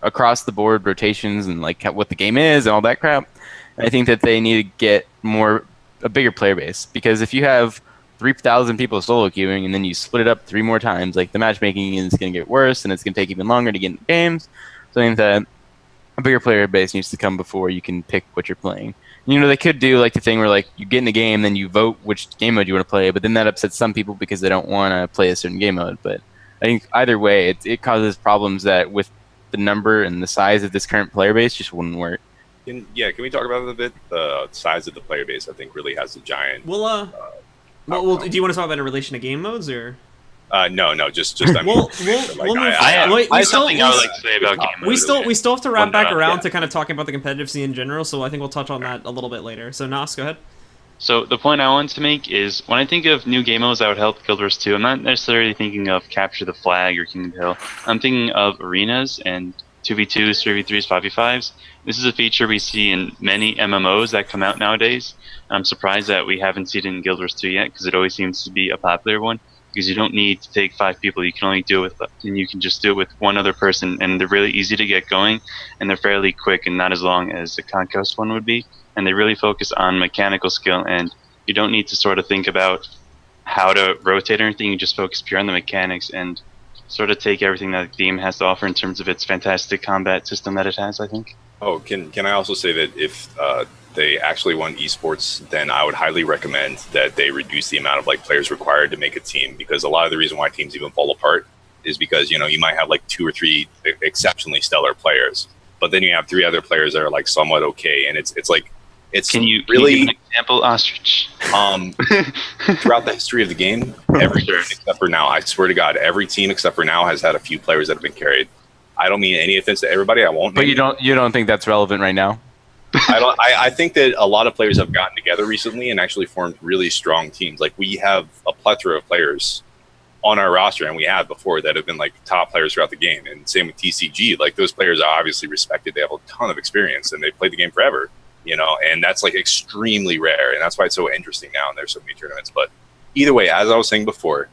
across the board rotations and like what the game is and all that crap. And I think that they need to get a bigger player base, because if you have 3,000 people solo queuing and then you split it up 3 more times, like the matchmaking is going to get worse and it's going to take even longer to get into games. So I think that a bigger player base needs to come before you can pick what you're playing. You know, they could do like the thing where like you get in a game, then you vote which game mode you want to play, but then that upsets some people because they don't want to play a certain game mode. But I think either way, it causes problems that with the number and the size of this current player base just wouldn't work. Can we talk about it a bit? The size of the player base, I think, really has a giant. Do you want to talk about it in relation to game modes, or? No, just I mean, I something I would like to say about game modes. We still have to wrap back around to kind of talking about the competitive scene in general, so I think we'll touch on that a little bit later. So Nos, go ahead. So the point I wanted to make is, when I think of new game modes that would help Guild Wars 2, I'm not necessarily thinking of Capture the Flag or King of the Hill. I'm thinking of arenas and 2v2s, 3v3s, 5v5s. This is a feature we see in many MMOs that come out nowadays. I'm surprised that we haven't seen it in Guild Wars 2 yet, because it always seems to be a popular one. Because you don't need to take 5 people, you can only do it and you can just do it with 1 other person, and they're really easy to get going, and they're fairly quick and not as long as the Conquest one would be. And they really focus on mechanical skill, and you don't need to sort of think about how to rotate or anything. You just focus pure on the mechanics and sort of take everything that the game has to offer in terms of its fantastic combat system that it has, I think. Oh, can I also say that if they actually want esports, then I would highly recommend that they reduce the amount of like players required to make a team, because a lot of the reason why teams even fall apart is because, you know, you might have like 2 or 3 exceptionally stellar players, but then you have 3 other players that are like somewhat okay, and it's like Can you give an example, Ostrich? Throughout the history of the game, every team except for now, I swear to God, every team except for now has had a few players that have been carried. I don't mean any offense to everybody. I won't. But you don't think that's relevant right now? I think that a lot of players have gotten together recently and actually formed really strong teams. Like, we have a plethora of players on our roster, and we have before, that have been like top players throughout the game. And same with TCG. Like, those players are obviously respected. They have a ton of experience and they've played the game forever. You know, and that's like extremely rare, and that's why it's so interesting now, and there's so many tournaments. But either way, as I was saying before,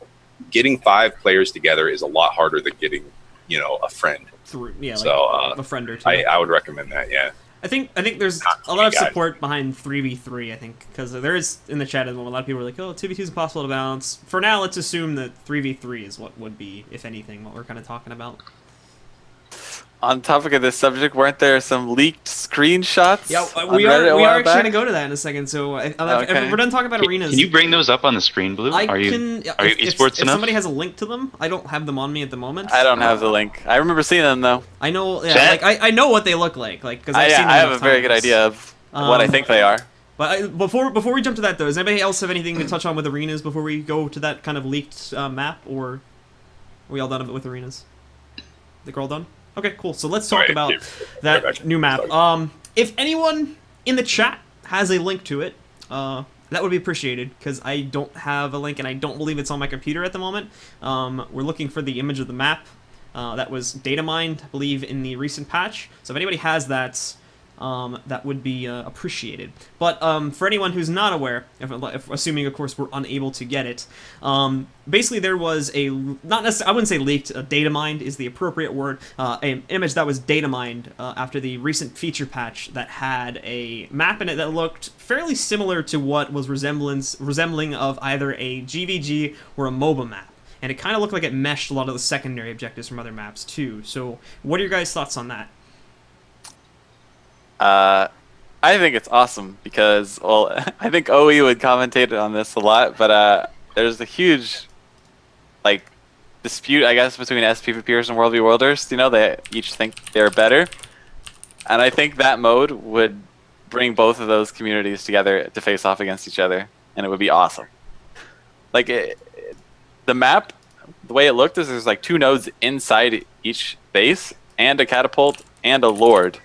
getting 5 players together is a lot harder than getting, you know, a friend. A friend or 2. I would recommend that. Yeah. I think there's a lot of support behind 3v3. I think because there is in the chat, and a lot of people are like, "Oh, 2v2 is impossible to balance." For now, let's assume that 3v3 is what would be, if anything, what we're kind of talking about. On topic of this subject, weren't there some leaked screenshots? Yeah, on we Reddit a are while actually back? going to go to that in a second. So if we're done talking about arenas, Can you bring those up on the screen, Blue? I Are you can. esports If enough? somebody has a link to them, I don't have them on me at the moment. I don't have the link. I remember seeing them though. I know. Yeah, Chat? like I know what they look like because I've seen them I have a enough very good times. idea of what I think they are. But before we jump to that though, does anybody else have anything to touch on with arenas before we go to that kind of leaked map, or are we all done with arenas? Think we're all done? Okay, cool. So let's talk about that new map. If anyone in the chat has a link to it, that would be appreciated, because I don't have a link and I don't believe it's on my computer at the moment. We're looking for the image of the map that was data mined, I believe, in the recent patch. So if anybody has that, that would be appreciated. But for anyone who's not aware, if assuming of course we're unable to get it, basically there was a, not necessarily, I wouldn't say leaked, data mined is the appropriate word, an image that was data mined after the recent feature patch that had a map in it that looked fairly similar to what was resembling of either a GVG or a MOBA map. And it kind of looked like it meshed a lot of the secondary objectives from other maps too. So what are your guys' thoughts on that? I think it's awesome because, well, I think OE would commentate on this a lot, but there's a huge, like, dispute, I guess, between SPVPers and World v Worlders. You know, they each think they're better, and I think that mode would bring both of those communities together to face off against each other, and it would be awesome. Like, the map, the way it looked is there's like 2 nodes inside each base, and a catapult, and a lord.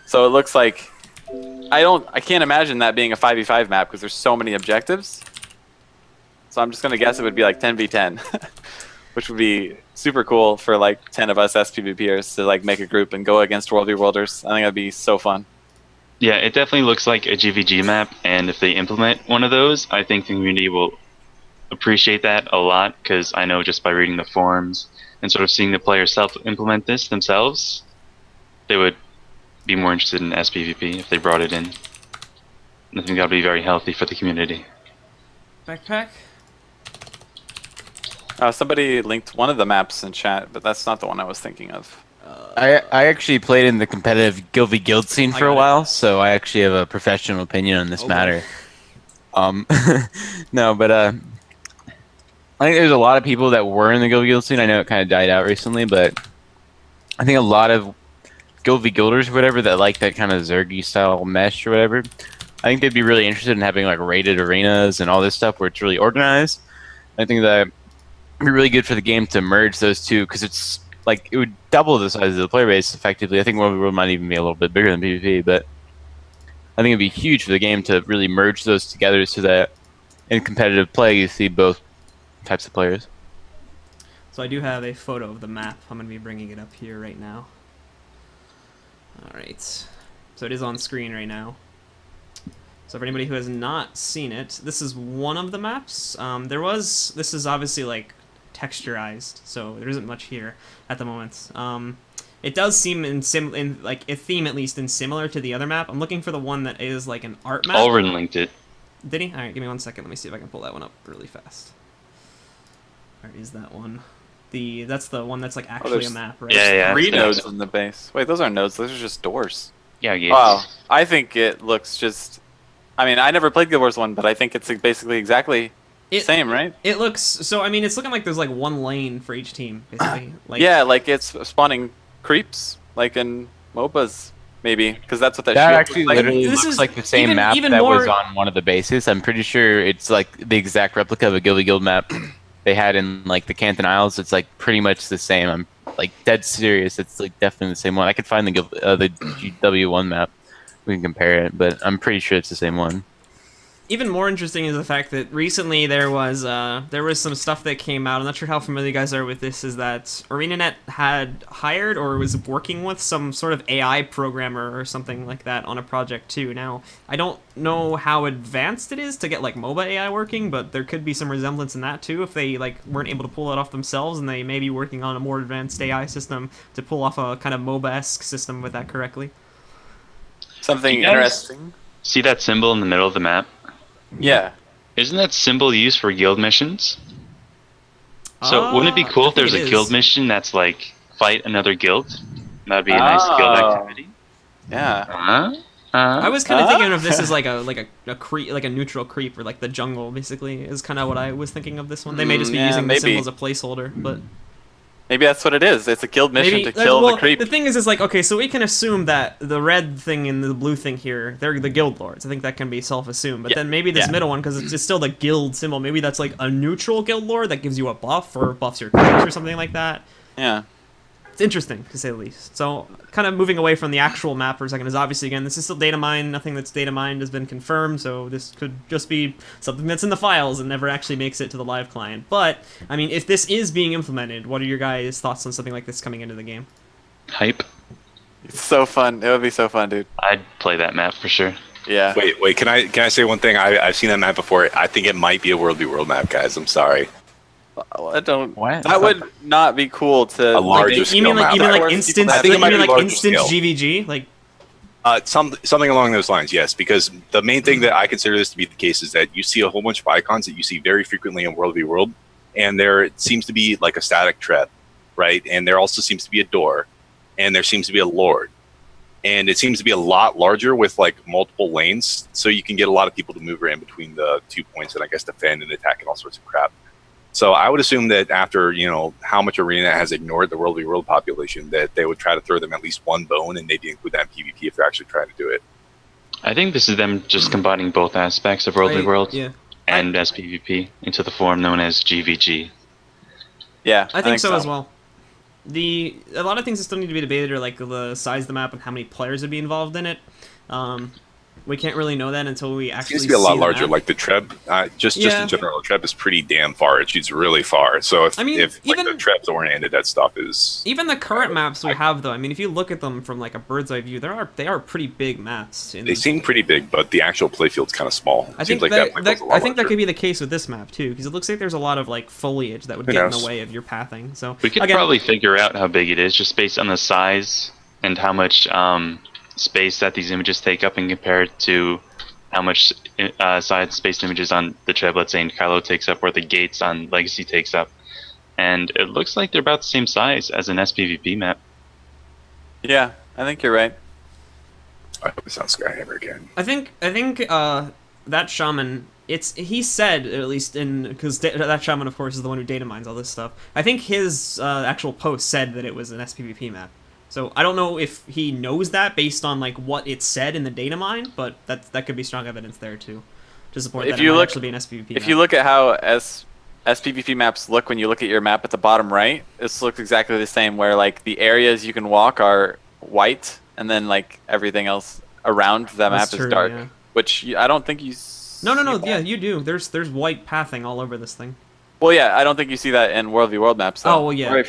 So it looks like, I can't imagine that being a 5v5 map because there's so many objectives. So I'm just gonna guess it would be like 10v10, which would be super cool for like 10 of us SPVPers to like make a group and go against World v Worlders. I think that'd be so fun. Yeah, it definitely looks like a GVG map, and if they implement one of those, I think the community will appreciate that a lot, because I know just by reading the forums and sort of seeing the players self-implement this themselves, they would be more interested in SPVP if they brought it in. I think that would be very healthy for the community. Backpack? Somebody linked one of the maps in chat, but that's not the one I was thinking of. I actually played in the competitive Guild v Guild scene for a while, so I actually have a professional opinion on this matter. No, but I think there's a lot of people that were in the Guild v Guild scene. I know it kind of died out recently, but I think a lot of Guild v Guilders or whatever that like that kind of Zergy style mesh or whatever, I think they'd be really interested in having like rated arenas and all this stuff where it's really organized. I think that it'd be really good for the game to merge those two, because it's like it would double the size of the player base effectively. I think World v World might even be a little bit bigger than PvP, but I think it'd be huge for the game to really merge those together so that in competitive play you see both types of players. So I do have a photo of the map. I'm going to be bringing it up here right now. Alright, so it is on screen right now. So for anybody who has not seen it, this is one of the maps. This is obviously like texturized, so there isn't much here at the moment. It does seem in like a theme, at least, in similar to the other map. I'm looking for the one that is like an art map. Ulrin linked it. Did he? Alright, give me 1 second. Let me see if I can pull that one up really fast. Where is that one? That's the one that's like actually a map, right? Yeah. 3 nodes in the base. Wait, those aren't nodes. Those are just doors. Yeah. Wow. I think it looks just. I mean, I never played Guild Wars 1, but I think it's basically exactly the same, right? It looks so. I mean, it's looking like there's like one lane for each team, basically. Like, yeah, like it's spawning creeps, like in MOBAs, maybe, because that's what that That shield actually looks like. literally This looks is like the same map even that was more- on one of the bases. I'm pretty sure it's like the exact replica of a Guild v Guild map they had in like the Canton Isles. It's like pretty much the same. I'm like dead serious. It's like definitely the same one. I could find the GW1 map. We can compare it, but I'm pretty sure it's the same one. Even more interesting is the fact that recently there was some stuff that came out. I'm not sure how familiar you guys are with this. Is that ArenaNet had hired or was working with some sort of AI programmer or something like that on a project too. Now, I don't know how advanced it is to get like MOBA AI working, but there could be some resemblance in that too if they like weren't able to pull it off themselves, and they may be working on a more advanced AI system to pull off a kind of MOBA-esque system with that correctly. Something You guys interesting. See that symbol in the middle of the map? Yeah. Isn't that symbol used for guild missions? So wouldn't it be cool if I think there's it a is. guild mission that's like fight another guild? That'd be a nice guild activity. Yeah. I was kind of thinking of this as like a creep, like a neutral creep, or like the jungle. Basically, is kind of what I was thinking of this one. They may just be using the symbol as a placeholder, but maybe that's what it is. It's a guild mission to kill the creep. The thing is like, okay, so we can assume that the red thing and the blue thing here, they're the guild lords. I think that can be self-assumed. But then maybe this middle one, because it's just still the guild symbol, maybe that's like a neutral guild lord that gives you a buff or buffs your creeps or something like that. Yeah. It's interesting, to say the least. So, kind of moving away from the actual map for a second is obviously, again, this is still data mined. Nothing that's data mined has been confirmed, so this could just be something that's in the files and never actually makes it to the live client. But, I mean, if this is being implemented, what are your guys' thoughts on something like this coming into the game? Hype. It's so fun. It would be so fun, dude. I'd play that map for sure. Yeah. Wait. Can I say one thing? I've seen that map before. I think it might be a World v World map, guys. I'm sorry. I don't. What? That would not be cool to. A larger scale map. You mean like instant? I think it might be larger instant scale. GVG? Like, something along those lines, yes. Because the main thing that I consider this to be the case is that you see a whole bunch of icons that you see very frequently in World v World, and there seems to be like a static trap, right? And there also seems to be a door, and there seems to be a lord, and it seems to be a lot larger with like multiple lanes, so you can get a lot of people to move around between the 2 points and I guess defend and attack and all sorts of crap. So I would assume that after, how much Arena has ignored the World v World population, that they would try to throw them at least one bone and maybe include that in PvP if they're actually trying to do it. I think this is them just combining both aspects of World v World and SPVP into the form known as GVG. Yeah, I think so as well. A lot of things that still need to be debated are like the size of the map and how many players would be involved in it. We can't really know that until we actually see it seems to be a lot larger. map. Like the Treb, just in general, the Treb is pretty damn far. It shoots really far. So if even the Treb's oriented, that stuff is... Even the current maps we have, though, I mean, if you look at them from like a bird's eye view, they are pretty big maps. They seem pretty big, but the actual playfield's kind of small. I think that could be the case with this map, too, because it looks like there's a lot of like foliage that would get in the way of your pathing. So we could probably figure out how big it is just based on the size and how much space that these images take up and compare it to how much side space images on the Treb, let's say, in Kylo takes up, or the gates on Legacy takes up. And it looks like they're about the same size as an SPVP map. Yeah, I think you're right. I hope it's not Skyhammer again. I think that shaman, he said, at least because that shaman, of course, is the one who data mines all this stuff. I think his actual post said that it was an SPVP map. So I don't know if he knows that based on like what it said in the data mine, but that could be strong evidence there too, to support that it might actually be an SPVP map. If you look at how SPVP maps look when you look at your map at the bottom right, this looks exactly the same, where like the areas you can walk are white, and then like everything else around the map is dark, which I don't think you. No, yeah, you do. There's white pathing all over this thing. Well, yeah, I don't think you see that in World v World maps, though. Oh, well, yeah.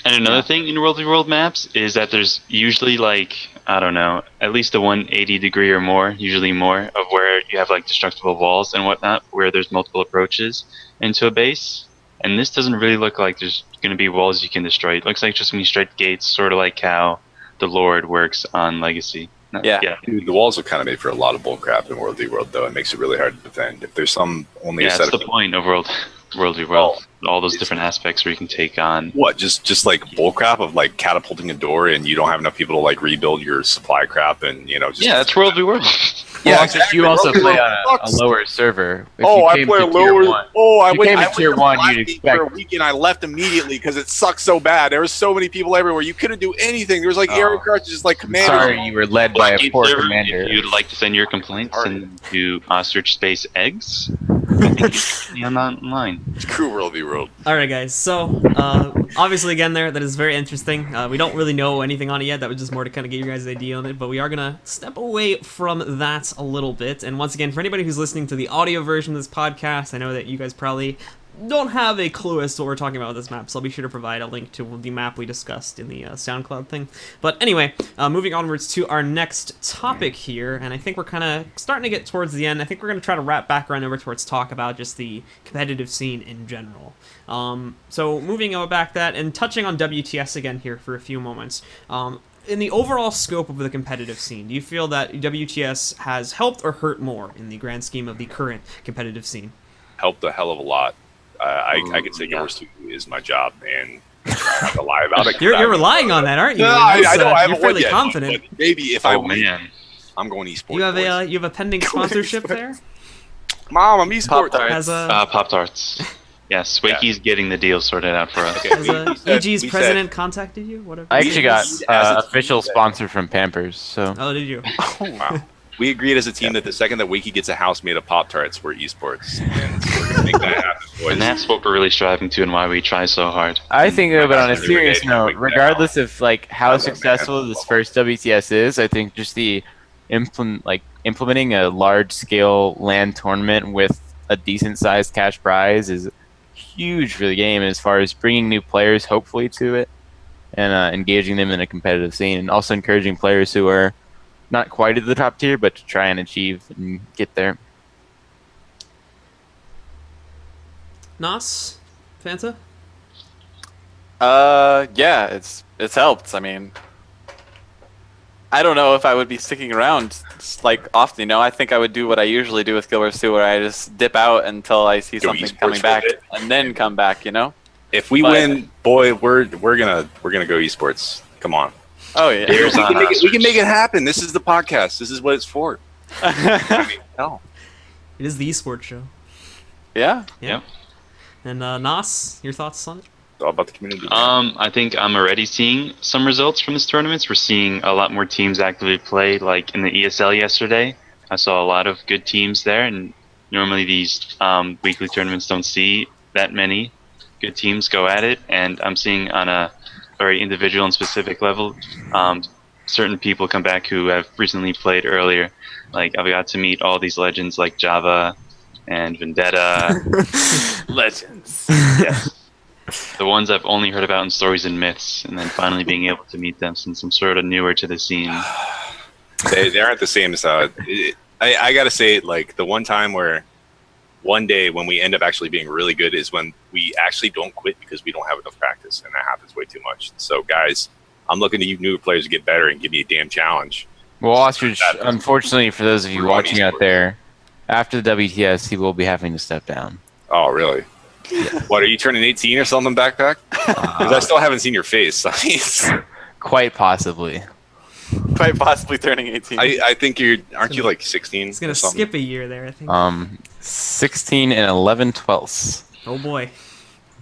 And another thing in World v World maps is that there's usually like, I don't know, at least a 180 degree or more, usually more, of where you have like destructible walls and whatnot, where there's multiple approaches into a base. And this doesn't really look like there's going to be walls you can destroy. It looks like just going to be straight gates, sort of like how the Lord works on Legacy. Yeah. Dude, the walls are kind of made for a lot of bullcrap in World v World, though. It makes it really hard to defend. If there's some only a set that's the point of World v World. All those different aspects where you can take on. What? Just like bullcrap of like catapulting a door, and you don't have enough people to like rebuild your supply crap, and just that's World v World. Yeah, exactly. You also play on a lower server. If I play a lower. I went to tier 1. You'd expect for a week, and I left immediately because it sucks so bad. There were so many people everywhere. You couldn't do anything. There was like area cards, just like commanders. Sorry, you were led by a poor commander. If you'd like to send your complaints to OstrichEggs, I'm online. Screw World v World. All right, guys. So obviously, again, that is very interesting. We don't really know anything on it yet. That was just more to kind of get your guys' idea on it. But we are gonna step away from that a little bit. And once again, for anybody who's listening to the audio version of this podcast, I know that you guys probably don't have a clue as to what we're talking about with this map, so I'll be sure to provide a link to the map we discussed in the SoundCloud thing. But anyway, moving onwards to our next topic here, and I think we're kind of starting to get towards the end. I think we're going to try to wrap back around over towards talk about just the competitive scene in general. So moving back that and touching on WTS again here for a few moments. In the overall scope of the competitive scene, do you feel that WTS has helped or hurt more in the grand scheme of the current competitive scene? Helped a hell of a lot. I could say yours too is my job, and I have to lie about it. You're relying on that, aren't you? No, I know. I You're haven't won fairly yet, confident. but maybe if I win, I'm going esports. You have a pending sponsorship there. Mom, I'm esports. Pop-Tarts. Yes, Wakey's getting the deal sorted out for us. Has EG's president contacted you? Whatever. I actually got official sponsor from Pampers. So. Oh, did you? Oh, wow. We agreed as a team that the second that Wakey gets a house made of Pop-Tarts, we're esports. And so we're going to make that happen, boys. And that's what we're really striving to and why we try so hard. I think, but on a serious note, regardless of like how successful this first WTS is, I think just the implementing a large-scale LAN tournament with a decent-sized cash prize is huge for the game as far as bringing new players, hopefully, to it, and engaging them in a competitive scene, and also encouraging players who are not quite at the top tier, but to try and achieve and get there. Nos? Fanta? Yeah, it's helped. I mean, I don't know if I would be sticking around like often. You know, I think I would do what I usually do with Guild Wars 2, where I just dip out until I see something coming back, and then come back. You know. If we win, boy, we're gonna go esports. Come on. Oh yeah, we can make it happen. This is the podcast. This is what it's for. I mean, hell. It is the esports show. Yeah. And Nos, your thoughts on it? It's all about the community. I think I'm already seeing some results from this tournament. We're seeing a lot more teams actively play. Like in the ESL yesterday, I saw a lot of good teams there, and normally these weekly tournaments don't see that many good teams go at it. And I'm seeing on a very individual and specific level, certain people come back who have recently played earlier. Like I've got to meet all these legends like Java and Vendetta. Legends. Yes. The ones I've only heard about in stories and myths, and then finally being able to meet them since I'm sort of newer to the scene. They aren't the same as I gotta say, like the one time where one day when we end up actually being really good is when we actually don't quit because we don't have enough practice, and that happens way too much. So guys, I'm looking to you newer players to get better and give me a damn challenge. Well, Ostrich, unfortunately for those of you watching out there, after the WTS, he will be having to step down. Oh, really? Yeah. What, are you turning 18 or something, Backpack? Because I still haven't seen your face. Quite possibly. Quite possibly turning 18. I think aren't you like 16? He's going to skip a year there, I think. 16 and 11/12. Oh boy.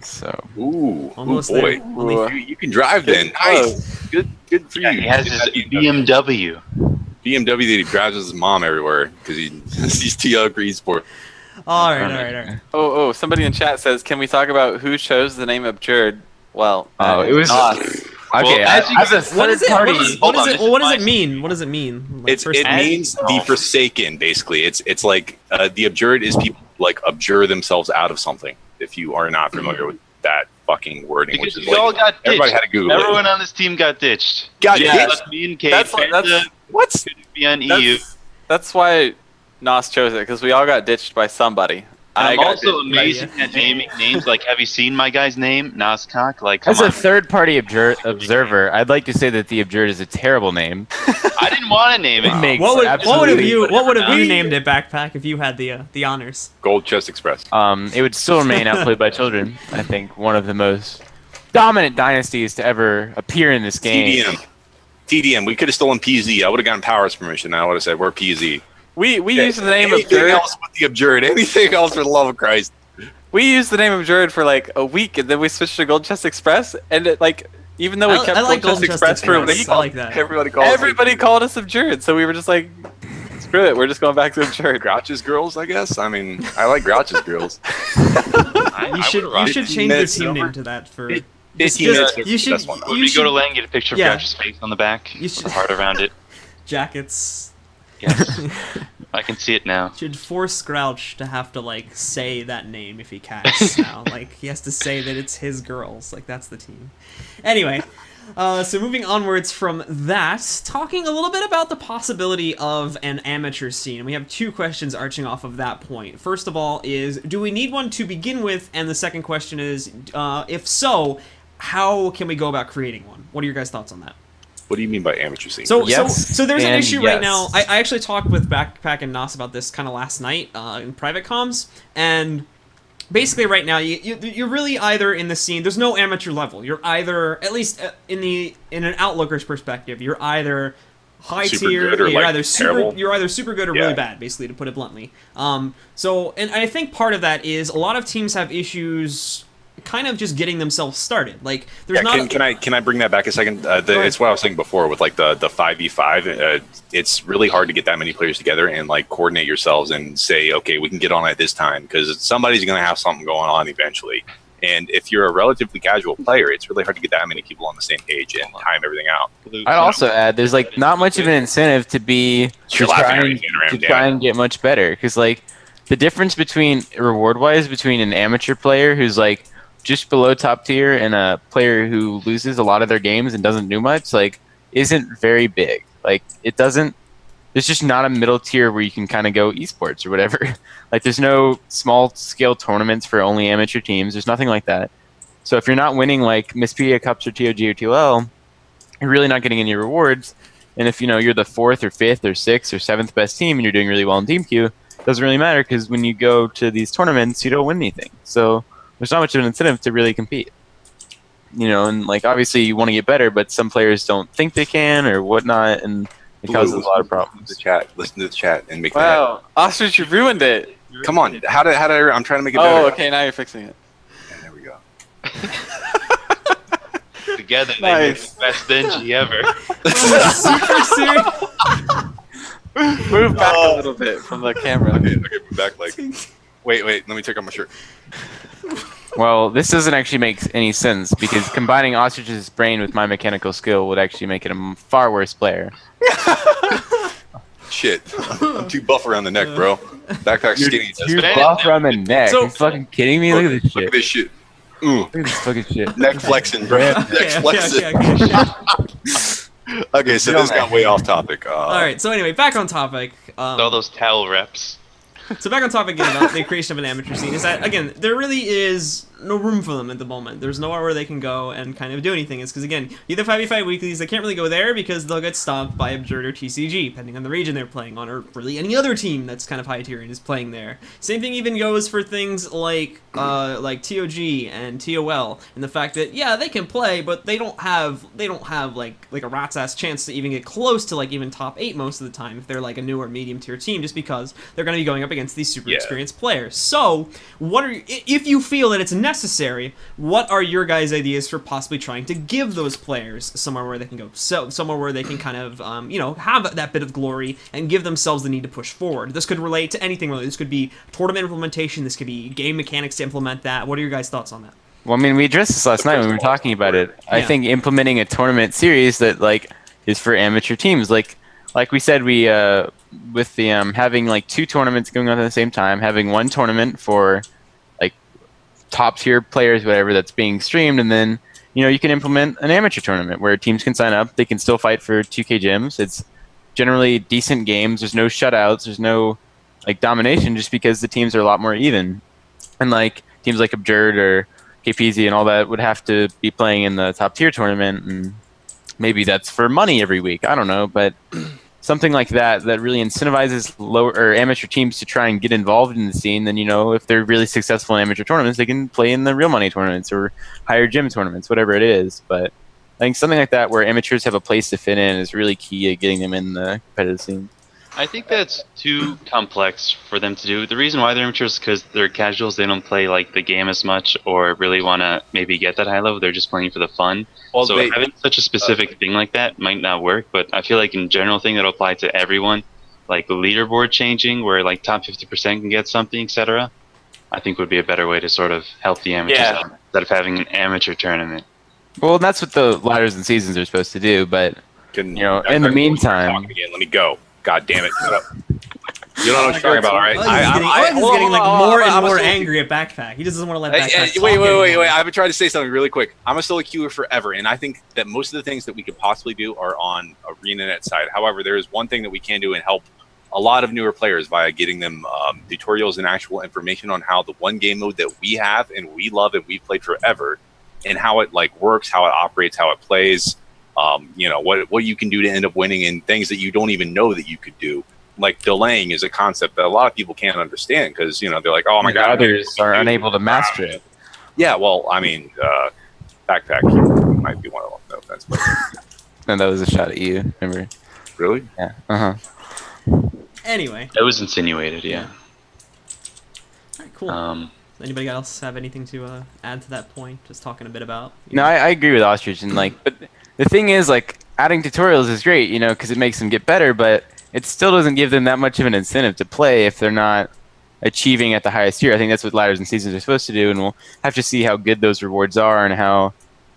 So. Ooh. Almost boy. there. You can drive then. Nice. Good for you. He has his BMW. BMW that he drives with his mom everywhere because he's too young for esports. All right. Oh, somebody in chat says, can we talk about who chose the name Absurd? Well, it was not. Okay, as a third party. What does it mean? What does it mean? Like, it means the Forsaken, basically. It's like the Abjured is people like abjure themselves out of something. If you are not familiar with that fucking wording, Because which is we all got ditched. everybody had to Google Everyone on this team got ditched. ditched. Me and Kate. What? Could be on EU. That's why Nos chose it, because we all got ditched by somebody. I'm also amazing at naming names. Like, have you seen my guy's name, Noscoc? Like, come As on. a third-party observer, I'd like to say that the Abjured is a terrible name. I didn't want to name it. What would have you named it, Backpack, if you had the honors? Gold Chest Express. It would still remain Outplayed by Children. I think one of the most dominant dynasties to ever appear in this game. TDM. We could have stolen PZ. I would have gotten Powers permission. I would have said we're PZ. We used the name Anything Absurd. else with the Abjured. Anything else for the love of Christ. We used the name Absurd for like a week, and then we switched to Gold Chest Express, and it, like, even though we kept like Gold Chest Express for a week, I like that. everybody called us Absurd, so we were just like, screw it, we're just going back to Absurd. Grouch's girls, I guess. I mean, I like Grouch's girls. You should change your team name to that for. 15 minutes. You should. When we go to LAN, get a picture of Grouch's face on the back. You should- with a heart around it. Jackets. Yes. I can see it now. Should force Grouch to have to like say that name if he casts now. Like he has to say that it's his girls. Like that's the team. Anyway, so moving onwards from that, talking a little bit about the possibility of an amateur scene. And we have two questions arching off of that point. First of all is, do we need one to begin with? And the second question is, if so, how can we go about creating one? What are your guys' thoughts on that? What do you mean by amateur scene? So Yes there's an and issue right yes. now. I actually talked with Backpack and Nos about this kind of last night in private comms, and basically right now you're really either in the scene. There's no amateur level. You're either, at least in an outlooker's perspective, you're either high tier, you're either super good or really bad, basically, to put it bluntly. So, and I think part of that is a lot of teams have issues kind of just getting themselves started. Like, there's not. Can I bring that back a second? It's what I was saying before with like the 5v5. It's really hard to get that many players together and like coordinate yourselves and say, okay, we can get on at this time, because somebody's going to have something going on eventually. And if you're a relatively casual player, it's really hard to get that many people on the same page and time everything out. I'd also add, there's like not much of an incentive to try and get much better, because like the difference between reward-wise between an amateur player who's like just below top tier and a player who loses a lot of their games and doesn't do much, like, isn't very big. Like, it doesn't. There's just not a middle tier where you can kind of go esports or whatever. Like, there's no small scale tournaments for only amateur teams. There's nothing like that. So if you're not winning like Mispedia Cups or TOG or TOL, you're really not getting any rewards. And if you're the 4th or 5th or 6th or 7th best team and you're doing really well in Team Q, it doesn't really matter, because when you go to these tournaments, you don't win anything. So there's not much of an incentive to really compete. And like obviously you want to get better, but some players don't think they can or whatnot, and it causes a lot of problems. Listen to the chat and make that Wow, Ostrich, you ruined it. Come on, how did I'm trying to make it better. Oh, okay, now you're fixing it. Yeah, there we go. Together, they make the best NG ever. Super serious. Move back a little bit from the camera. Okay, move back. Like, wait, let me take off my shirt. Well, this doesn't actually make any sense, because combining Ostrich's brain with my mechanical skill would actually make it a far worse player. Shit, I'm too buff around the neck, bro. Backpack's skinny. Too buff around the neck. So, Are you fucking kidding me? Look at this shit. Look at this shit. Ooh. Look at this fucking shit. Neck flexing, bro. Neck flexing. Okay. Okay, so this got way off topic. All right. So anyway, back on topic. All those towel reps. So back on topic again about the creation of an amateur scene is that, again, there really is no room for them at the moment. There's nowhere where they can go and kind of do anything. It's because, again, either 5v5 weeklies, they can't really go there because they'll get stomped by Absurd or TCG, depending on the region they're playing on, or really any other team that's kind of high tier and is playing there. Same thing even goes for things like TOG and TOL, and the fact that, yeah, they can play, but they don't have like a rat's ass chance to even get close to like even top 8 most of the time if they're like a new or medium tier team, just because they're going to be going up against these super experienced players. So, if you feel that it's necessary, what are your guys' ideas for possibly trying to give those players somewhere where they can go, somewhere where they can kind of, have that bit of glory and give themselves the need to push forward? This could relate to anything really. This could be tournament implementation. This could be game mechanics to implement that. What are your guys' thoughts on that? Well, I mean, we addressed this last night when we were talking about it. I think implementing a tournament series that like is for amateur teams, like we said, we with the having like 2 tournaments going on at the same time, having one tournament for like top tier players, whatever, that's being streamed, and then you can implement an amateur tournament where teams can sign up. They can still fight for 2K gems. It's generally decent games. There's no shutouts. There's no like domination, just because the teams are a lot more even. And like teams like Absurd or KPZ and all that would have to be playing in the top tier tournament, and maybe that's for money every week. I don't know, but something like that really incentivizes lower or amateur teams to try and get involved in the scene. Then if they're really successful in amateur tournaments, they can play in the real money tournaments or higher gym tournaments, whatever it is. But I think something like that where amateurs have a place to fit in is really key to getting them in the competitive scene. I think that's too complex for them to do. The reason why they're amateurs is because they're casuals. They don't play like the game as much or really want to maybe get that high level. They're just playing for the fun. Well, so having such a specific thing like that might not work, but I feel like in general thing that'll apply to everyone, like the leaderboard changing where like top 50% can get something, etc. I think would be a better way to sort of help the amateurs out instead of having an amateur tournament. Well, that's what the ladders and seasons are supposed to do, but in the meantime, let me go. God damn it! Shut up. You don't know what you're talking about, all right? He's getting like more and more angry at Backpack. He just doesn't want to let Backpack talk. Wait. I've been trying to say something really quick. I'm a solo queuer forever, and I think that most of the things that we could possibly do are on ArenaNet side. However, there is one thing that we can do and help a lot of newer players via getting them tutorials and actual information on how the one game mode that we have and we love and we've played forever, and how it like works, how it operates, how it plays. What you can do to end up winning, and things that you don't even know that you could do. like delaying is a concept that a lot of people can't understand because they're like, oh my god, others are unable to master it. Yeah, well, I mean, Backpack might be one of them. No offense, but No, that was a shot at you. Remember? really, Yeah. Anyway. That was insinuated, yeah. All right, cool. Anybody else have anything to add to that point? Just talking a bit about. No, I agree with Ostrich, and but the thing is, adding tutorials is great, because it makes them get better, but it still doesn't give them that much of an incentive to play if they're not achieving at the highest tier. I think that's what ladders and seasons are supposed to do, and we'll have to see how good those rewards are and how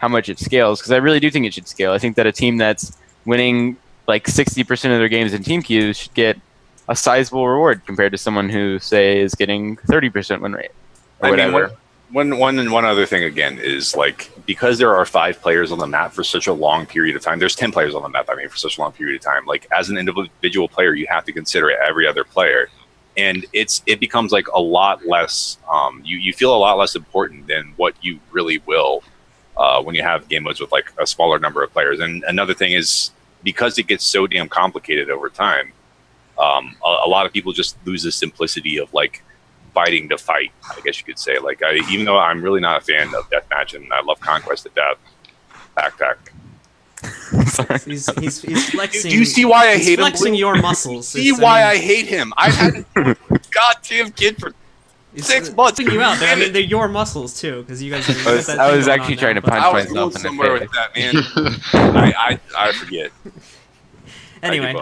much it scales, because I really do think it should scale. I think that a team that's winning 60% of their games in team queues should get a sizable reward compared to someone who, say, is getting 30% win rate or whatever. One other thing again is because there are 5 players on the map for such a long period of time. There's 10 players on the map. I mean, for such a long period of time. As an individual player, you have to consider every other player, and it becomes a lot less. You feel a lot less important than what you really will when you have game modes with a smaller number of players. And another thing is because it gets so damn complicated over time. A lot of people just lose the simplicity of fighting to fight, I guess you could say. Even though I'm really not a fan of deathmatch and I love Conquest of Death, Backpack. Sorry. He's flexing. Do you see why I hate him? Flexing your muscles. See why I hate him? I've had a goddamn kid for 6 months. You out there. I mean, they're your muscles too, because you guys. I was actually trying to punch I was going myself in somewhere the face. with that, man. I forget. Anyway.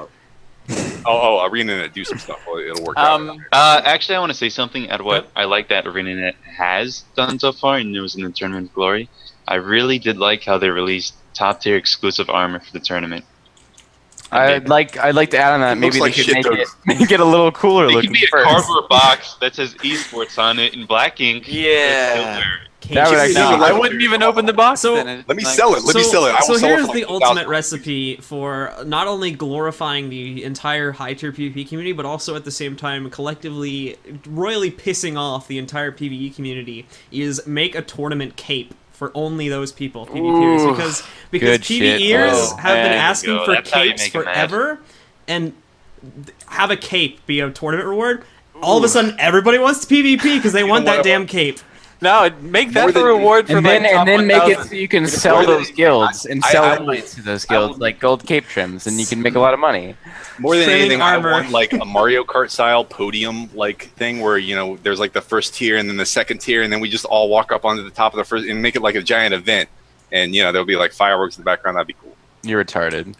ArenaNet do some stuff. It'll work out. Actually, I want to say something at what I like that ArenaNet has done so far, and it was in the Tournament of Glory. I really did like how they released top-tier exclusive armor for the tournament. I'd like to add on that. Maybe they should make it a little cooler It looking could be a first. cardboard box that says esports on it in black ink. Yeah. That would actually No, be I good. wouldn't even open the box. So- then. Let me sell it. Let me sell it. I will So sell it here's for the 1,000. ultimate recipe for not only glorifying the entire high-tier PvP community, but also at the same time collectively royally pissing off the entire PvE community, is make a tournament cape for only those people, PvPers, because good shit. PvEers have been there you asking go. for That's how you capes make 'em mad. forever, and have a cape be a tournament reward. All of a sudden, everybody wants to PvP because they want that damn cape. No, make that More the than- reward for And then top make it 1,000. so you can sell those guilds and I- sell I- invites to those guilds, like gold cape trims, and you can make a lot of money. More than Trimming anything, armor. I want a Mario Kart style podium thing where there's the first tier and then the second tier, and then we just all walk up onto the top of the first and make it like a giant event. And there'll be fireworks in the background. That'd be cool. You're retarded.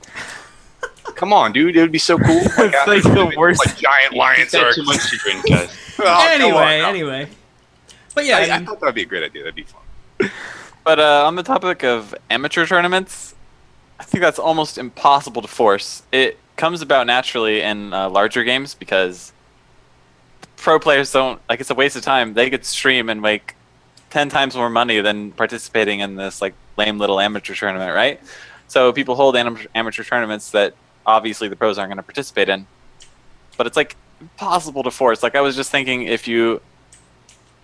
Come on, dude, it would be so cool. It's the worst. Giant lions That's are. too much to drink, guys. Oh, come on. Anyway. But yeah, I thought that'd be a great idea. That'd be fun. But on the topic of amateur tournaments, I think that's almost impossible to force. It comes about naturally in larger games because pro players don't it's a waste of time. They could stream and make 10 times more money than participating in this lame little amateur tournament, right? So people hold amateur tournaments that obviously the pros aren't going to participate in. But it's impossible to force. I was just thinking if you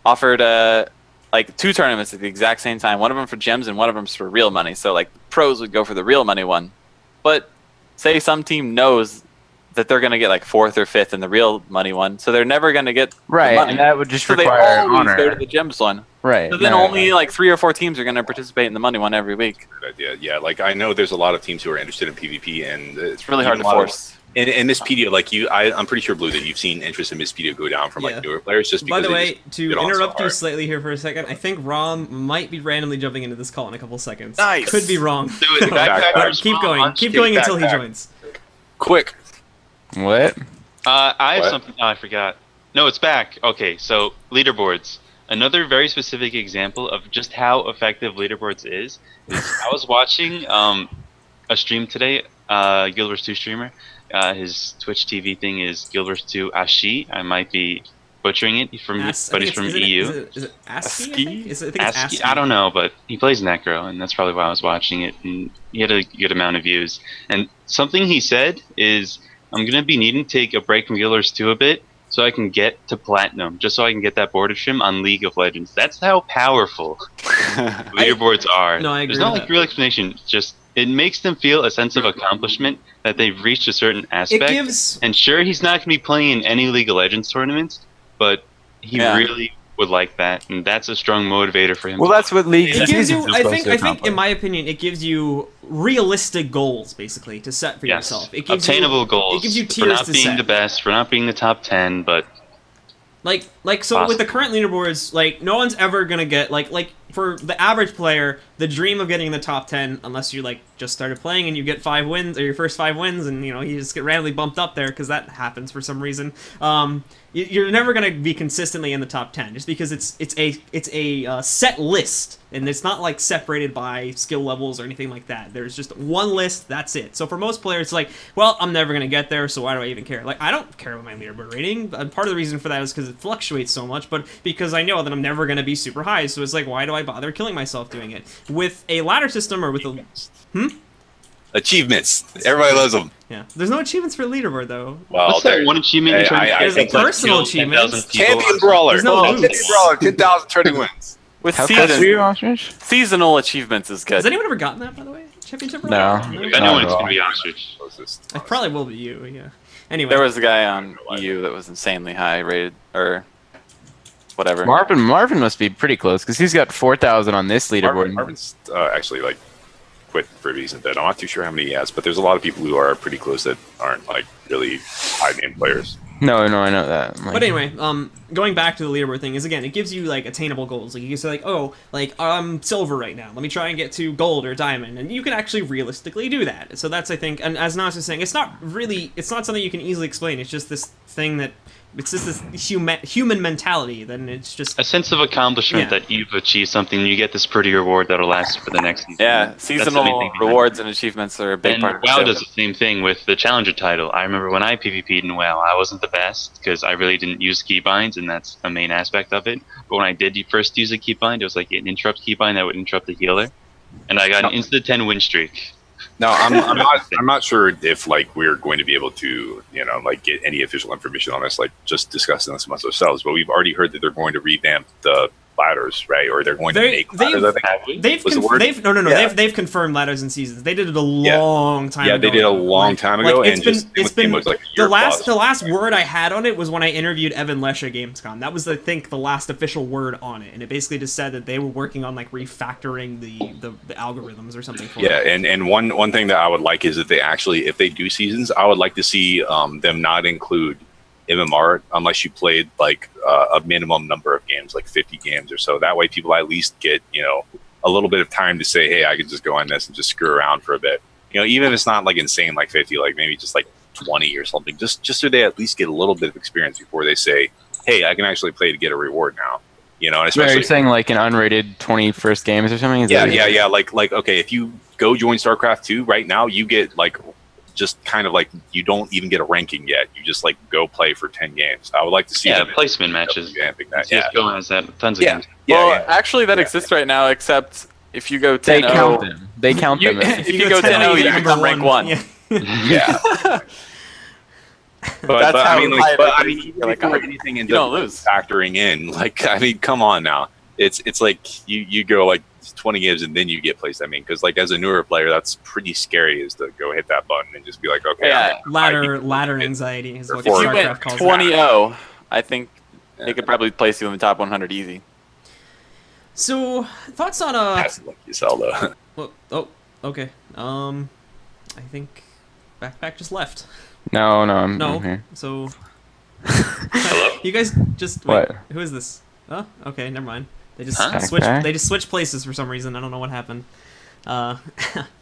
offered 2 tournaments at the exact same time, one of them for gems and one of them's for real money. So pros would go for the real money one. But say some team knows that they're going to get 4th or 5th in the real money one, so they're never going to get the Right, money. and that would just So they require always honor. go to the gems one. Right. So then no. only 3 or 4 teams are going to participate in the money one every week. Good idea. Yeah, I know there's a lot of teams who are interested in PvP, and It's really hard to a lot of- force. And Miss Pedia, I'm pretty sure, Blue, that you've seen interest in Miss Pedia go down from Yeah. newer players just because. by the they way, just to get on so interrupt you hard. slightly here for a second, I think Rom might be randomly jumping into this call in a couple seconds. Nice. Could be wrong. Do it. Backpack. But Backpack. keep going. Keep Kick going until he backpack. joins. Quick. What? I have What? something. Oh, I forgot. No, it's back. Okay, so leaderboards. Another very specific example of just how effective leaderboards is I was watching a stream today. Guildverse 2 streamer. His Twitch TV thing is Guildverse 2 Ashi. I might be butchering it, but he's from EU. Is it ASCII? I ASCII? think? I think it's ASCII. I don't know, but he plays Necro, and that's probably why I was watching it. And he had a good amount of views. And something he said is, I'm going to be needing to take a break from Guildverse 2 a bit so I can get to Platinum, just so I can get that border trim on League of Legends. That's how powerful leaderboards are. No, I agree There's no with that. real explanation. It's just it makes them feel a sense of accomplishment that they've reached a certain aspect. And sure, he's not going to be playing in any League of Legends tournaments, but he really would like that, and that's a strong motivator for him. Well, that's what League it gives you. I think, in my opinion, it gives you realistic goals basically to set for yourself. It gives obtainable goals. It gives you tiers for not to being set. the best, for not being the top 10, but so with the current leaderboards, like no one's ever gonna get like for the average player, the dream of getting the top 10, unless you like just started playing and you get 5 wins or your first 5 wins, and you know you just get randomly bumped up there because that happens for some reason. You're never gonna be consistently in the top 10 just because it's a set list, and it's not like separated by skill levels or anything like that. There's just one list, that's it. So for most players, it's like, well, I'm never gonna get there, so why do I even care? Like I don't care about my leaderboard rating. And part of the reason for that is because it fluctuates so much, but because I know that I'm never gonna be super high, so it's like, why do I bother killing myself doing it? With a ladder system or with a achievements, everybody loves them. Yeah, there's no achievements for leaderboard though. Well, what's that one achievement you're trying to there's a personal achievement. Champion Brawler. There's no Champion Brawler, 10,000 turning wins. With seasonal achievements is good. Has anyone ever gotten that, by the way? Championship? No. I know it's gonna be Ostrich. It probably will be you. Yeah. Anyway, There was a guy on EU that was insanely high rated, or whatever. Marvin must be pretty close because he's got 4,000 on this leaderboard. Marvin's actually like quit for a decent bit. I'm not too sure how many he has, but there's a lot of people who are pretty close that aren't like really high name players. No, I know that. But anyway, going back to the leaderboard thing is again, it gives you like attainable goals. Like you can say like, oh, like I'm silver right now. Let me try and get to gold or diamond, and you can actually realistically do that. So that's I think, and as Nas was saying, it's not something you can easily explain. It's just this thing that. It's just this human mentality. Then it's just a sense of accomplishment that you've achieved something. You get this pretty reward that'll last for the next season. Yeah, seasonal rewards and achievements are a big part of it. WoW does the same thing with the challenger title. I remember when I PvP'd in WoW, I wasn't the best because I really didn't use keybinds, and that's a main aspect of it. But when I did first use a keybind, it was like an interrupt keybind that would interrupt the healer, and I got an instant 10 win streak. No, I'm not sure if like we're going to be able to, like get any official information on this, like just discussing this amongst ourselves. But we've already heard that they're going to revamp the ladders, right? Or they're going to make ladders. They've confirmed ladders and seasons. They did it a long time ago. Yeah, they did a long time ago, and it's been like a year the last word I had on it was when I interviewed Evan Lesh at Gamescom. That was, I think, the last official word on it, and it basically just said that they were working on like refactoring the algorithms or something. For it. and one thing that I would like is that they actually, if they do seasons, I would like to see them not include MMR unless you played like a minimum number of games, like 50 games or so. That way people at least get, a little bit of time to say, hey, I could just go on this and just screw around for a bit. Even if it's not like insane like 50, like maybe just like 20 or something, just so they at least get a little bit of experience before they say, hey, I can actually play to get a reward now. And especially you're saying like an unrated 21st games or something? Yeah. Like okay, if you go join StarCraft 2 right now, you get like just kind of like you don't even get a ranking yet. You just like go play for 10 games. I would like to see placement matches. That. CS:GO has that tons of games. Actually, that exists right now, except if you go 10-0, they count them. They count them. If you go 10-0, you become rank 1. Yeah. But I mean, you like anything in factoring in. Like, I mean, come on now. It's like you go like 20 games and then you get placed. I mean, because like as a newer player, that's pretty scary, is to go hit that button and just be like, okay, ladder anxiety is what if you StarCraft went calls 20-0, I think they could probably place you in the top 100 easy. So thoughts on That's lucky Zelda. Well, okay. I think Backpack just left. No, I'm here. So Hello? you guys just wait. What? Who is this? Oh, okay, never mind. They just Backpack? They just switched places for some reason. I don't know what happened. The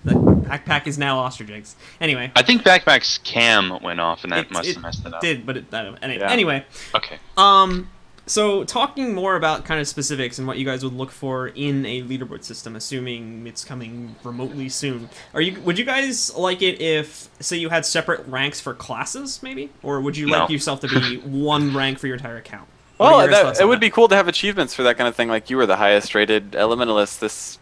Backpack is now OstrichEggs. Anyway, I think Backpack's cam went off, and that must have messed it up. Did, but anyway. Okay. So talking more about kind of specifics and what you guys would look for in a leaderboard system, assuming it's coming remotely soon. Would you guys like it if, say, you had separate ranks for classes, maybe, or would you like yourself to be one rank for your entire account? Well, it would be cool to have achievements for that kind of thing. Like you were the highest rated elementalist this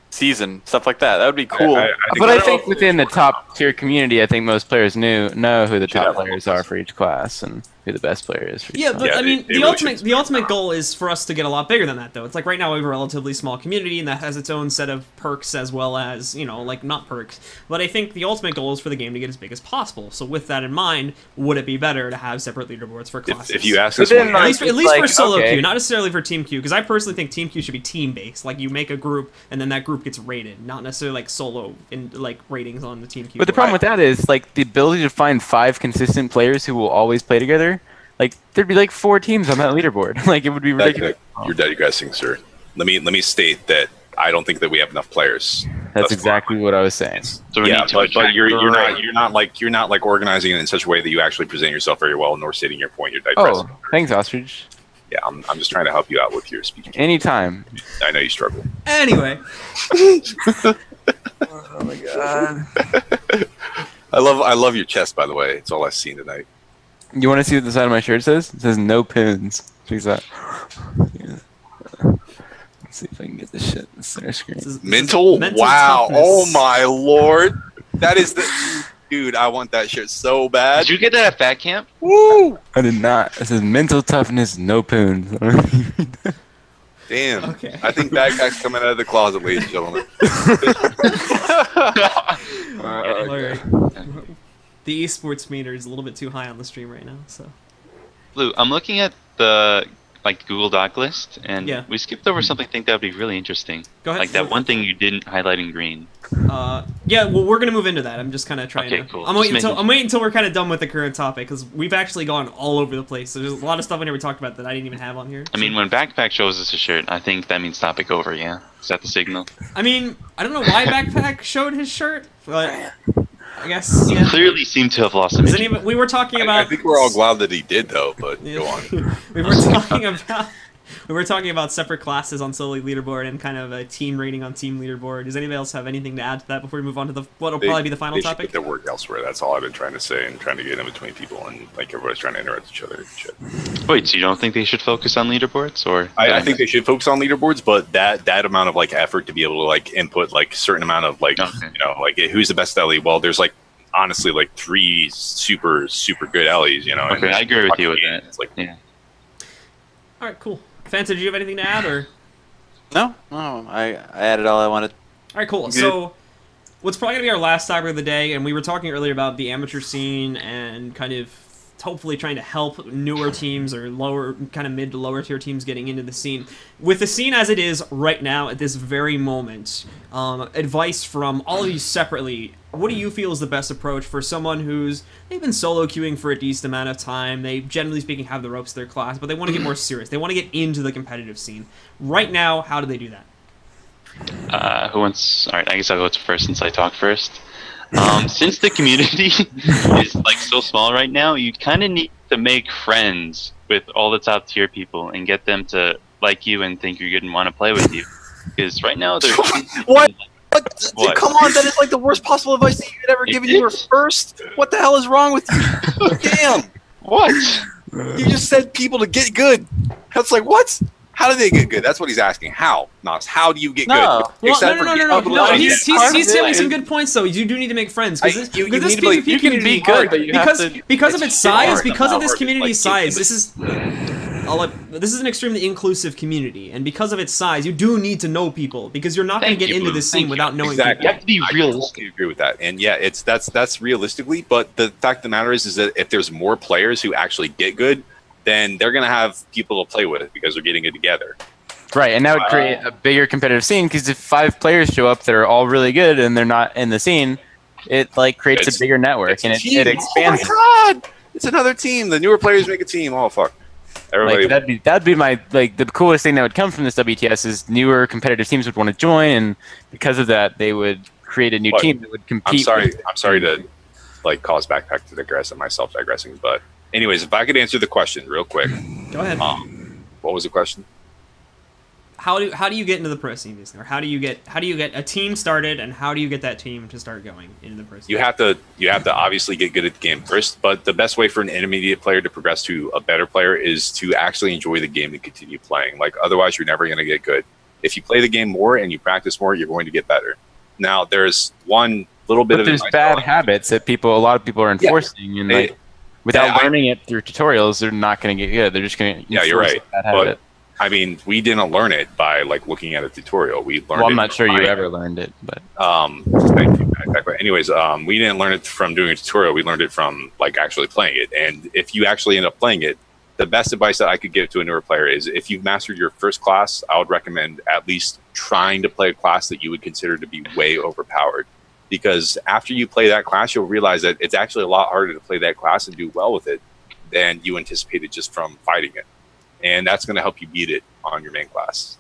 season, stuff like that. That would be cool. I think within the top tier community, I think most players know who the top players are for each class, and who the best player is. For Yeah, but I mean, it really the ultimate goal is for us to get a lot bigger than that, though. It's like right now we have a relatively small community, and that has its own set of perks as well as, you know, like not perks. But I think the ultimate goal is for the game to get as big as possible. So with that in mind, would it be better to have separate leaderboards for classes? If you ask But us, then, one- at least like, for solo okay. queue, not necessarily for team queue, because I personally think team queue should be team based. Like you make a group, and then that group gets rated, not necessarily like solo in like ratings on the team queue. But the problem with that is like the ability to find 5 consistent players who will always play together. Like there'd be like 4 teams on that leaderboard. Like it would be ridiculous. you're digressing, sir. Let me state that I don't think that we have enough players. That's exactly what I was saying. So we Yeah, need to but attract you're the right- not like organizing it in such a way that you actually present yourself very well, nor stating your point. You're digressing. Oh, thanks, Ostrich. Yeah, I'm just trying to help you out with your speaking. Anytime. I know you struggle. Anyway, Oh my god. I love your chest, by the way. It's all I've seen tonight. You want to see what the side of my shirt says? It says no pins. Check that. Yeah. Let's see if I can get this shit in the center screen. this is Mental? mental Wow. toughness. Oh my lord. That is the dude, I want that shirt so bad. Did you get that at Fat Camp? Woo! I did not. It says mental toughness, no poons. Damn. Okay. I think backpack's coming out of the closet, ladies and gentlemen. All right. The esports meter is a little bit too high on the stream right now, so. Lou, I'm looking at the Google Doc list, and Yeah. we skipped over something I think that would be really interesting. Go ahead. Like that one thing you didn't highlight in green. Yeah, well, we're gonna move into that. I'm just kind of trying Okay, to. cool. I'm Just waiting until making- we're kind of done with the current topic because we've actually gone all over the place. So there's a lot of stuff I never talked about that I didn't even have on here. I mean, when Backpack shows us a shirt, I think that means topic over, yeah? Is that the signal? I mean, I don't know why Backpack showed his shirt, but I guess yeah. Clearly seem to have lost Does some anyone, we were talking I about. think we're all glad that he did, though. But Yeah. go on. we were talking about. We were talking about separate classes on solo leaderboard and kind of a team rating on team leaderboard. Does anybody else have anything to add to that before we move on to what'll probably be the final They should topic? get their work elsewhere. That's all I've been trying to say and trying to get in between people, and like everybody's trying to interrupt each other and shit. Wait, so you don't think they should focus on leaderboards, or? I think they should focus on leaderboards, but that amount of like effort to be able to like input like certain amount of like Okay. you know like who's the best Ellie? Well, there's like honestly like 3 super good Ellies, you know. and Okay, I agree with you with that. It's like Yeah. All right, cool. Fanta, did you have anything to add, or? No, I added all I wanted. All right, cool. So, what's probably gonna be our last topic of the day, and we were talking earlier about the amateur scene and kind of hopefully trying to help newer teams or lower, kind of mid to lower tier teams getting into the scene. With the scene as it is right now at this very moment, advice from all of you separately. What do you feel is the best approach for someone who's they've been solo queuing for a decent amount of time? They generally speaking have the ropes to their class, but they want to get more serious. They want to get into the competitive scene. Right now, how do they do that? Who wants? All right, I guess I'll go first since I talk first. Since the community is like so small right now, you kind of need to make friends with all the top tier people and get them to like you and think you're good and want to play with you. Because right now they're What? What? Come on, that is like the worst possible advice that you could ever give in your first. What the hell is wrong with you? Damn! what? You just said people to get good. That's like what? How do they get good? That's what he's asking. How, Nos? How do you get No. good? Well, Except for getting people to like He's it. telling some good points though. You do need to make friends because You this need to be like, PvP you can community be good, but you have to. because of its size, hard. because of It's this hard. community's It's like, size. This is this is an extremely inclusive community, and because of its size, you do need to know people because you're not going to Thank get you, into Blue. this scene Thank you. without knowing Exactly. You have to be I realistic. totally agree with that, and yeah, that's realistically. But the fact of the matter is that if there's more players who actually get good, then they're gonna have people to play with because they're getting it together. Right, and that would create a bigger competitive scene because if 5 players show up that are all really good and they're not in the scene, it like creates It's- a bigger network and Team. it expands. Oh my god! It's another team. The newer players make a team. Oh fuck! Everybody. Like that'd be my like the coolest thing that would come from this WTS is newer competitive teams would want to join, and because of that, they would create a new What? team that would compete. I'm sorry to like cause backpack to digress and myself digressing, but anyways, if I could answer the question real quick, Go ahead. what was the question? How do you get into the pro scene, or how do you get a team started, and how do you get that team to start going into the pro scene? You have to obviously get good at the game first, but the best way for an intermediate player to progress to a better player is to actually enjoy the game and continue playing. Like otherwise, you're never going to get good. If you play the game more and you practice more, you're going to get better. Now, there's one little bit But of there's advice bad I'll- habits that a lot of people are enforcing, and like without learning it through tutorials, they're not going to get good. They're just going to you're right. But I mean, we didn't learn it by like looking at a tutorial. We learned. Well, I'm not sure you ever learned it, but exactly. Anyways, we didn't learn it from doing a tutorial. We learned it from like actually playing it. And if you actually end up playing it, the best advice that I could give to a newer player is if you've mastered your first class, I would recommend at least trying to play a class that you would consider to be way overpowered. Because after you play that class, you'll realize that it's actually a lot harder to play that class and do well with it than you anticipated just from fighting it. And that's going to help you beat it on your main class.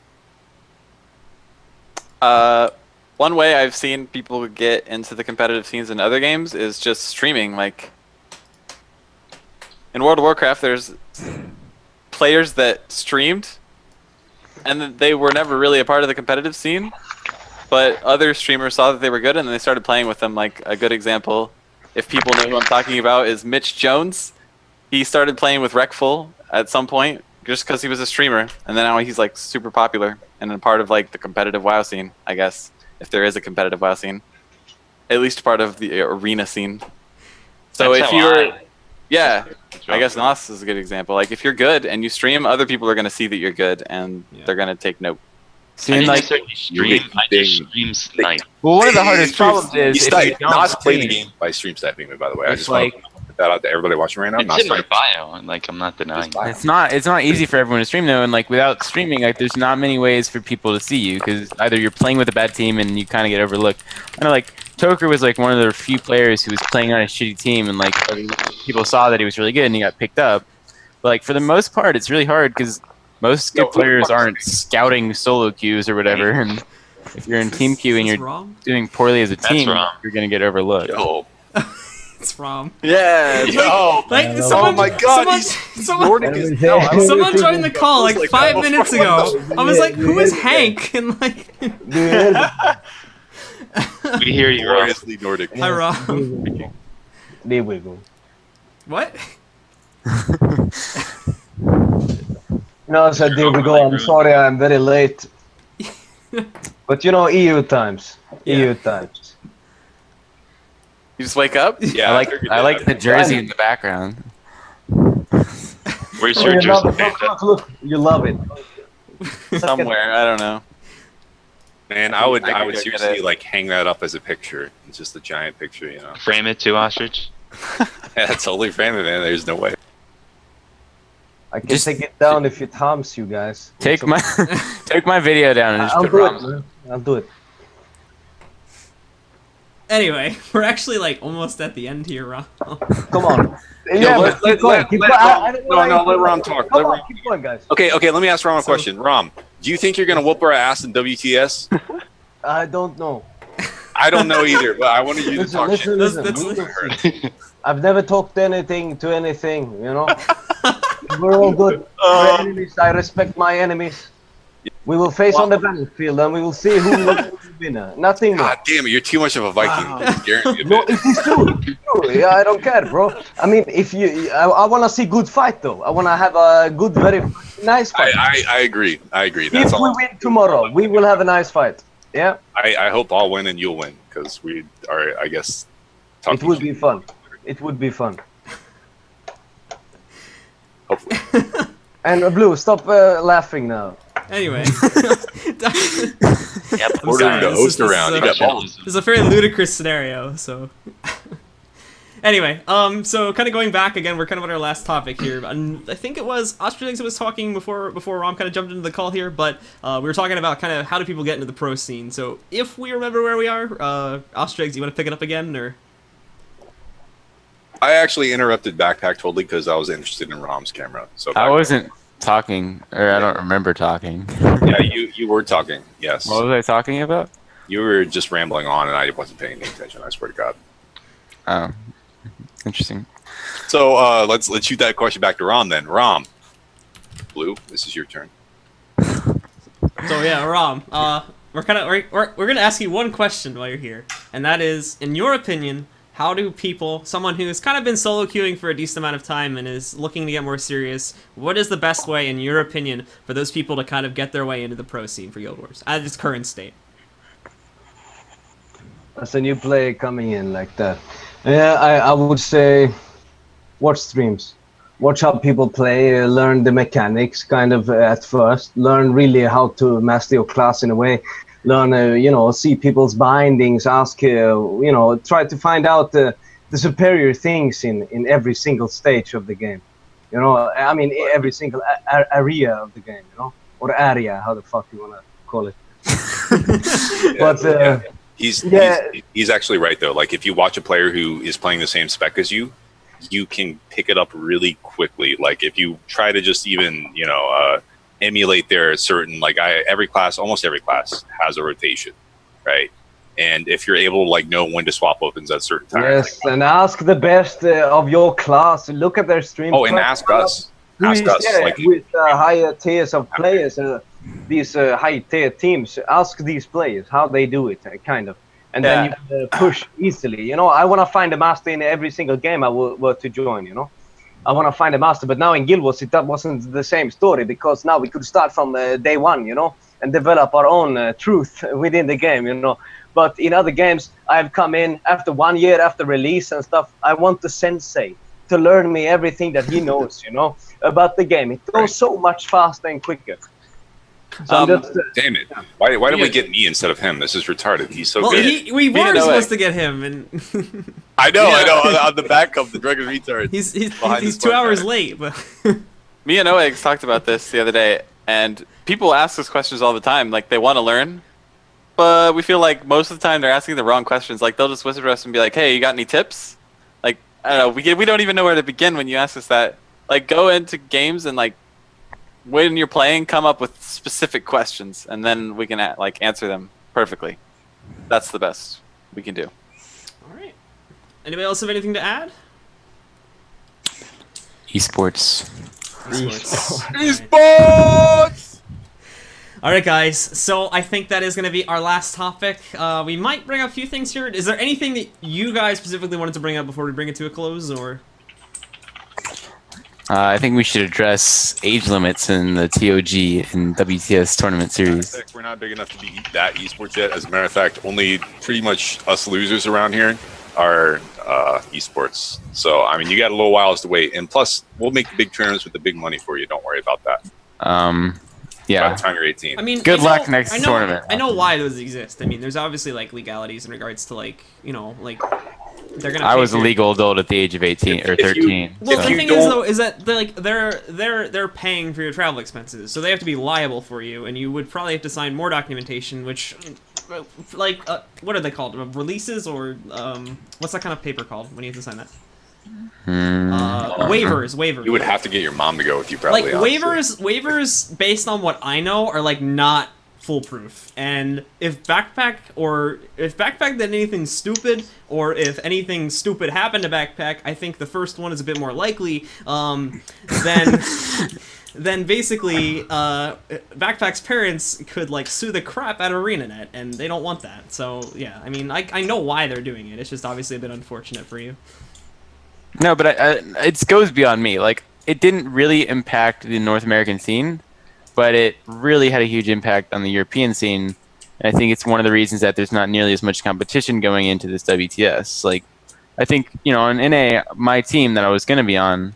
One way I've seen people get into the competitive scenes in other games is just streaming. Like in World of Warcraft, there's players that streamed, and they were never really a part of the competitive scene. But other streamers saw that they were good, and they started playing with them. Like a good example, if people know who I'm talking about, is Mitch Jones. He started playing with Wreckful at some point, just because he was a streamer, and then now he's like super popular and a part of like the competitive WoW scene, I guess, if there is a competitive WoW scene, at least part of the arena scene. So if you're, I guess Nos is a good example. Like if you're good and you stream, other people are going to see that you're good, and they're going to take note. I just stream snipe. Well, one of the hardest problems is Nos played the game by stream sniping. By the way, I just want to put that out to everybody watching right now. It's in my bio, and like I'm not denying. It's not easy for everyone to stream though, and like without streaming, like there's not many ways for people to see you because either you're playing with a bad team and you kind of get overlooked. I know like Toker was like one of the few players who was playing on a shitty team, and like people saw that he was really good and he got picked up. But like for the most part, it's really hard because most good players aren't scouting solo queues or whatever, and if you're in team queue and you're doing poorly as a team, you're gonna get overlooked. It's Rom. Yeah. Someone, oh my God! Someone joined the call like 5 minutes ago. I was like, "Who is Hank?" And like, we hear you, Rom. Nordic. Hi, Rom. There we go. What? No, so there we go. I'm sorry, I'm very late. But you know, EU times. EU times. You just wake up? Yeah, I like the jersey in the background. Where's your jersey? Look, you love it. Somewhere, I don't know. Man, I would seriously like hang that up as a picture. It's just a giant picture, you know. Frame it too, Ostrich. Yeah, totally frame it, man. There's no way. I can take it down if it harms you guys. Take my video down and just put Rom. I'll do it. Anyway, we're actually like almost at the end here, Rom. Come on. Yeah, let Rom talk. Keep going, guys. Okay, let me ask Rom a question. Rom, do you think you're gonna whoop our ass in WTS? I don't know. I don't know either, but I wanted you to talk shit. Listen. I've never talked anything to anything, you know? We're all good. We're enemies. I respect my enemies. We will face on the battlefield and we will see who will be the winner. Nothing more. God damn it, you're too much of a Viking. No, it is true. It's true. Yeah, I don't care, bro. I mean, I want to see good fight, though. I want to have a good, very nice fight. I agree. That's if we win tomorrow, we will have a nice fight. Yeah? I hope I'll win and you'll win, because we are, I guess, talking. It would be fun. It would be fun. Hopefully. And Blue, stop laughing now. Anyway. Ordering the host around. You got balls. This is a fairly ludicrous scenario, so. Anyway, so kind of going back again, we're kind of on our last topic here. And I think it was OstrichEggs was talking before Rom kind of jumped into the call here, but we were talking about kind of how do people get into the pro scene. So if we remember where we are, OstrichEggs, you want to pick it up again, or? I actually interrupted Backpack totally because I was interested in Rom's camera. So I wasn't talking, or I don't remember talking. Yeah, you were talking. Yes. What was I talking about? You were just rambling on, and I wasn't paying any attention. I swear to God. Oh, interesting. So let's shoot that question back to Rom then. Rom, Blue, this is your turn. So yeah, Rom, we're gonna ask you one question while you're here, and that is, in your opinion, how do people, someone who's kind of been solo queuing for a decent amount of time and is looking to get more serious, what is the best way, in your opinion, for those people to kind of get their way into the pro scene for Guild Wars at its current state? As a new player coming in like that, yeah, I would say watch streams, watch how people play, learn the mechanics kind of at first, learn really how to master your class in a way, learn, you know, see people's bindings, ask, you know, try to find out the superior things in every single stage of the game. You know, I mean, every single area of the game, you know, or area, how the fuck you want to call it. But he's actually right though. Like if you watch a player who is playing the same spec as you, you can pick it up really quickly. Like if you try to just even, you know, emulate their certain, like almost every class has a rotation, right? And if you're able to like know when to swap weapons at certain times. Yes, and ask the best of your class. Look at their streams. Oh, and ask us. Ask us. Yeah, like, with higher tiers of players, these high tier teams. Ask these players how they do it, kind of. And then you can push easily. You know, I want to find a master in every single game I were to join, you know. I want to find a master, but now in Guild Wars, that wasn't the same story, because now we could start from day one, you know, and develop our own truth within the game, you know. But in other games, I've come in after 1 year after release and stuff. I want the sensei to learn me everything that he knows, you know, about the game. It goes so much faster and quicker. So damn it! Why did we get me instead of him? This is retarded. He's so good. We were supposed to get him, and I know. On the back of the drug and retard. He's 2 hours late, but me and OstrichEggs talked about this the other day, and people ask us questions all the time. Like they want to learn, but we feel like most of the time they're asking the wrong questions. Like they'll just whisper to us and be like, "Hey, you got any tips?" Like I don't know. We don't even know where to begin when you ask us that. Like go into games and like when you're playing, come up with specific questions, and then we can like answer them perfectly. That's the best we can do. All right. Anybody else have anything to add? Esports. Esports. All right, guys. So I think that is going to be our last topic. We might bring up a few things here. Is there anything that you guys specifically wanted to bring up before we bring it to a close, or? I think we should address age limits in the TOG and WTS tournament series. We're not big enough to be that esports yet. As a matter of fact, only pretty much us losers around here are esports. So, I mean, you got a little whiles to wait. And plus, we'll make the big tournaments with the big money for you. Don't worry about that. Yeah. By the time you're 18. I mean, good luck next tournament. I know why those exist. I mean, there's obviously like legalities in regards to like, you know, like they're gonna. I was a legal adult at the age of 18 or 13. Well, the thing is though, is that they're paying for your travel expenses, so they have to be liable for you, and you would probably have to sign more documentation, which, like, what are they called? Releases or what's that kind of paper called when you have to sign that? Waivers. You would have to get your mom to go with you, probably. Like waivers, based on what I know, are like not foolproof. And if Backpack did anything stupid, or if anything stupid happened to Backpack, I think the first one is a bit more likely. Then basically, Backpack's parents could like sue the crap out of ArenaNet, and they don't want that. So yeah, I mean, I know why they're doing it. It's just obviously a bit unfortunate for you. No, but it goes beyond me. Like, it didn't really impact the North American scene, but it really had a huge impact on the European scene. And I think it's one of the reasons that there's not nearly as much competition going into this WTS. Like, I think, you know, in NA, my team that I was going to be on,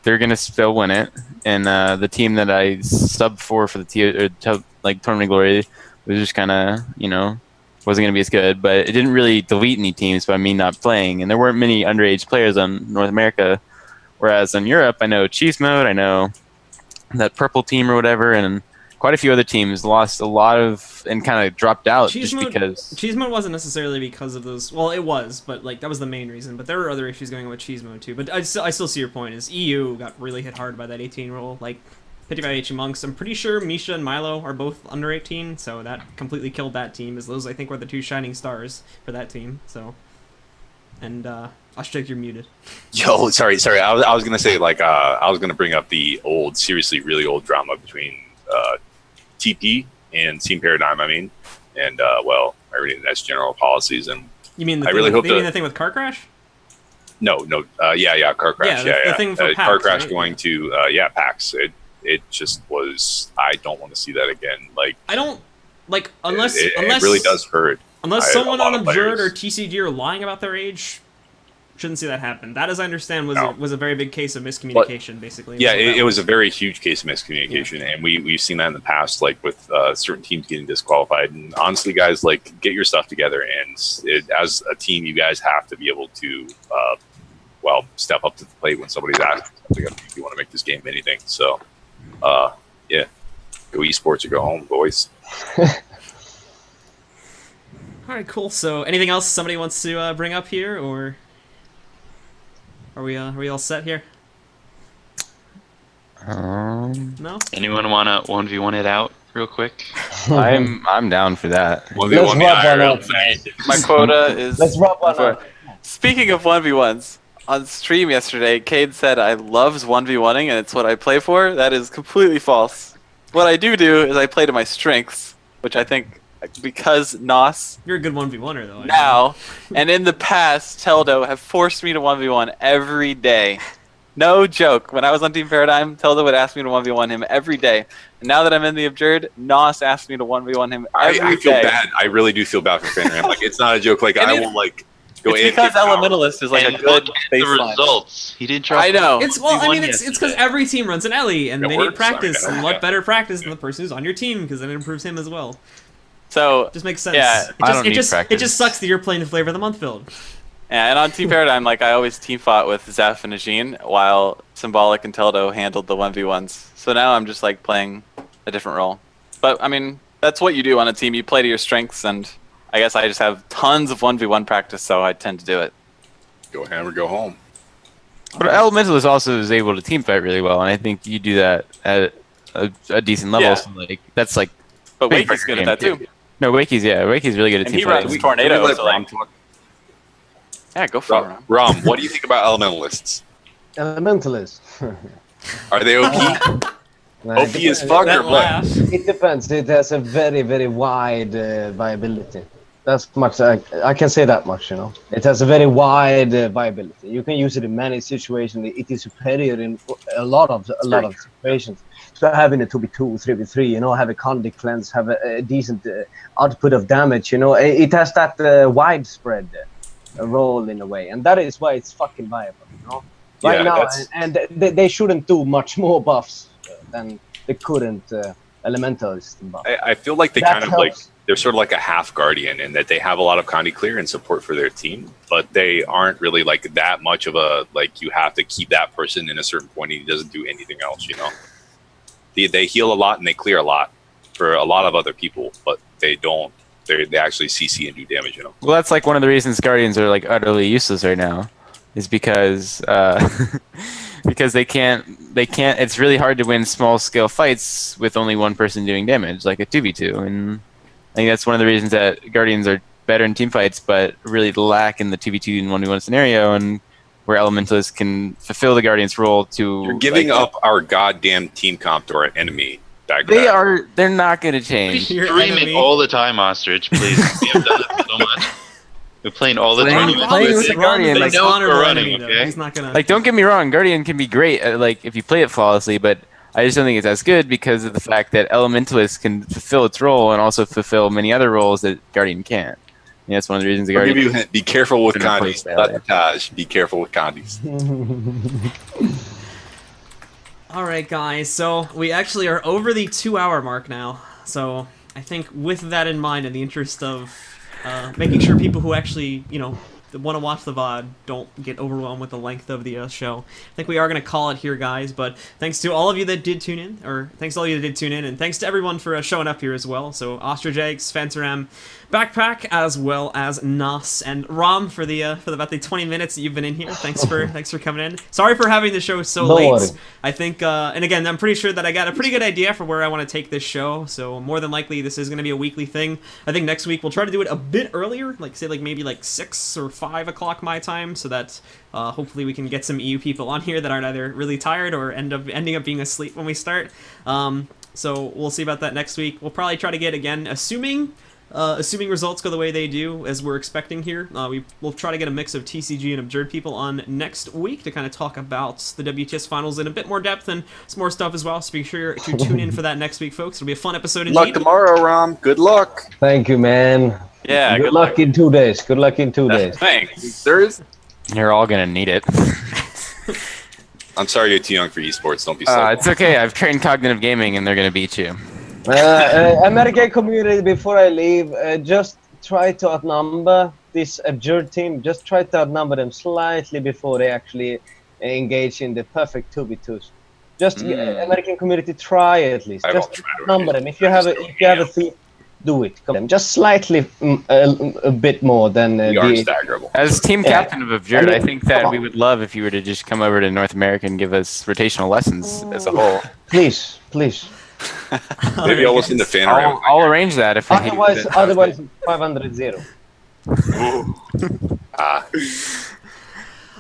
they're going to still win it. And the team that I subbed for the Tournament Glory was just kind of, you know, wasn't going to be as good, but it didn't really delete any teams by me not playing, and there weren't many underage players on North America, whereas in Europe, I know Cheese Mode, I know that Purple team or whatever, and quite a few other teams lost a lot of, and kind of dropped out because... Cheese Mode wasn't necessarily because of those, well, it was, but like that was the main reason, but there were other issues going on with Cheese Mode too, but I still see your point, is EU got really hit hard by that 18 rule, like 55HE Monks. I'm pretty sure Misha and Milo are both under 18, so that completely killed that team, as those I think were the two shining stars for that team. So, and OstrichEggs, you're muted. Yo, sorry. I was gonna say, like, I was gonna bring up the seriously really old drama between TP and Team Paradigm. I mean, and well, I already that's general policies, and you mean the I really hope the thing with Car Crash? No, yeah, Car Crash, the thing for PAX, Car Crash right? going to PAX. It just was. I don't want to see that again. Like, I don't like unless it really does hurt. Unless someone on Absurd or TCG are lying about their age, shouldn't see that happen. That, as I understand, was No. was a very big case of miscommunication, basically. Yeah, it was a very huge case of miscommunication, and we've seen that in the past, like with certain teams getting disqualified. And honestly, guys, like, get your stuff together, and as a team, you guys have to be able to, well, step up to the plate when somebody's asking if you want to make this game anything. So, yeah, go esports or go home, boys. All right, cool. So, anything else somebody wants to bring up here, or are we all set here? No. Anyone wanna 1v1 it out real quick? I'm down for that. 1v1 Let's rub one IRL. My quota is. Let's rub one out. Speaking of 1v1s, on stream yesterday, Cade said I loves 1v1ing and it's what I play for. That is completely false. What I do is I play to my strengths, which I think, because Nos You're a good 1v1er, though. now and in the past, Teldo have forced me to 1v1 every day. No joke. When I was on Team Paradigm, Teldo would ask me to 1v1 him every day. And now that I'm in the Absurd, Nos asks me to 1v1 him every I feel day. bad. I really do feel bad for Phantaram. Like, it's not a joke. Like, And I it- will, like, go It's in. because Elementalist is like And a good look at the baseline. results. He didn't drop. I know. It's well, I mean, 1v1 it's because yesterday. every team runs an Ellie, and It they works. need practice, I mean, and what yeah. better practice than the person who's on your team, because then it improves him as well. So Just makes sense. Yeah, I don't need it practice. just sucks that you're playing the Flavor of the Month build. yeah, and on Team Paradigm, like I always team fought with Zeph and Najin, while Symbolic and Teldo handled the 1v1s. So now I'm just like playing a different role. But I mean, that's what you do on a team. You play to your strengths, and I guess I just have tons of 1v1 practice, so I tend to do it. Go hammer, go home. But Elementalist also is able to team fight really well, and I think you do that at a decent level. Yeah. So like that's like. But big Wakey's for good your at that game, too. No, Wakey's really good at And team he runs fighting. Tornado. Can we let So Rom like, talk? yeah, go for it. Rom, what do you think about Elementalists? Elementalist. Are they OP? OP as fuck or That what? laugh. It depends. It has a very, very wide viability. That's much. I can say that much. You know, it has a very wide viability. You can use it in many situations. It is superior in a lot of situations. So having a 2v2, 3v3, you know, have a conduct cleanse, have a decent output of damage. You know, it has that widespread role in a way, and that is why it's fucking viable. You know, right Yeah, now, that's- and they shouldn't do much more buffs than the current elementalist buff. I feel like they That kind of like, helps. they're sort of like a half guardian in that they have a lot of condi clear and support for their team, but they aren't really like that much of a, like, you have to keep that person in a certain point and he doesn't do anything else, you know? They heal a lot and they clear a lot for a lot of other people, but they don't. They actually CC and do damage, you know? Well, that's like one of the reasons Guardians are like utterly useless right now, is because because they can't. It's really hard to win small scale fights with only one person doing damage, like a 2v2, and I think that's one of the reasons that Guardians are better in team fights, but really lack in the 2v2 and 1v1 scenario, and where Elementalists can fulfill the Guardian's role to. You're giving like, up our goddamn team comp to our enemy. They're not going to change. Your Streaming enemy. all the time, Ostrich. Please, we have done it so much. We're playing all the Playing- tournaments. playing with with it. the Guardian, Ron like, is no, honorable we're running, enemy, though. okay? He's not gonna. Like, don't get me wrong, Guardian can be great, like if you play it flawlessly, but I just don't think it's as good because of the fact that Elementalist can fulfill its role and also fulfill many other roles that Guardian can't. And that's one of the reasons the I'll give Guardian. you a hint. Be careful with Gonna play condis. style, Not yeah. Taj. Be careful with condis. Alright, guys, so we actually are over the 2-hour mark now. So I think with that in mind, in the interest of making sure people who actually, you know, want to watch the VOD don't get overwhelmed with the length of the show, I think we are going to call it here, guys. But thanks to all of you that did tune in, and thanks to everyone for showing up here as well. So OstrichEggs, Phantaram, Backpack, as well as Nos and Rom for about the 20 minutes that you've been in here. Thanks for coming in. Sorry for having the show so No late. worry. I think, and again, I'm pretty sure that I got a pretty good idea for where I want to take this show. So more than likely, this is going to be a weekly thing. I think next week we'll try to do it a bit earlier, like say like maybe like 6 or 5 o'clock my time, so that hopefully we can get some EU people on here that aren't either really tired or ending up being asleep when we start. So we'll see about that next week. We'll probably try to get, again, assuming results go the way they do, as we're expecting here, we'll try to get a mix of TCG and Absurd people on next week to kind of talk about the WTS finals in a bit more depth and some more stuff as well. So be sure to tune in for that next week, folks. It'll be a fun episode Good luck indeed. tomorrow, Rom. Good luck. Thank you, man. Yeah, Good luck in 2 days. Good luck in 2 days. Thanks. There's You're all gonna need it. I'm sorry you're too young for esports. Don't be so. It's okay. I've trained cognitive gaming, and they're gonna beat you. American community, before I leave, just try to outnumber this absurd team. Just try to outnumber them slightly before they actually engage in the perfect 2v2s. Just American community, try at least. Just outnumber them. If you have a team, do it. Come on. Just slightly a bit more than we are staggerable. As team captain of Absurd, I think that we would love if you were to just come over to North America and give us rotational lessons as a whole. Please, please. Maybe I'll listen to Phantaram. I'll arrange that if otherwise 500-0.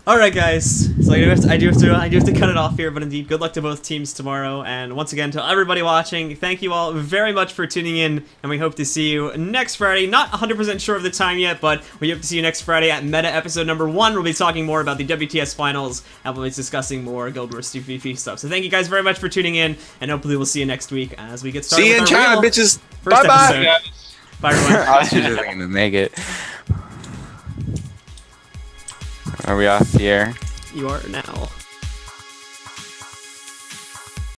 All right, guys. So I do have to cut it off here. But indeed, good luck to both teams tomorrow. And once again, to everybody watching, thank you all very much for tuning in. And we hope to see you next Friday. Not 100% sure of the time yet, but we hope to see you next Friday at Meta episode number 1. We'll be talking more about the WTS finals, and we'll be discussing more Guild Wars 2v3 stuff. So thank you guys very much for tuning in, and hopefully we'll see you next week as we get started. See you in with our China, real bitches. First Bye episode. bye. Bye everyone. Ostrich isn't gonna make it. Are we off the air? You are now.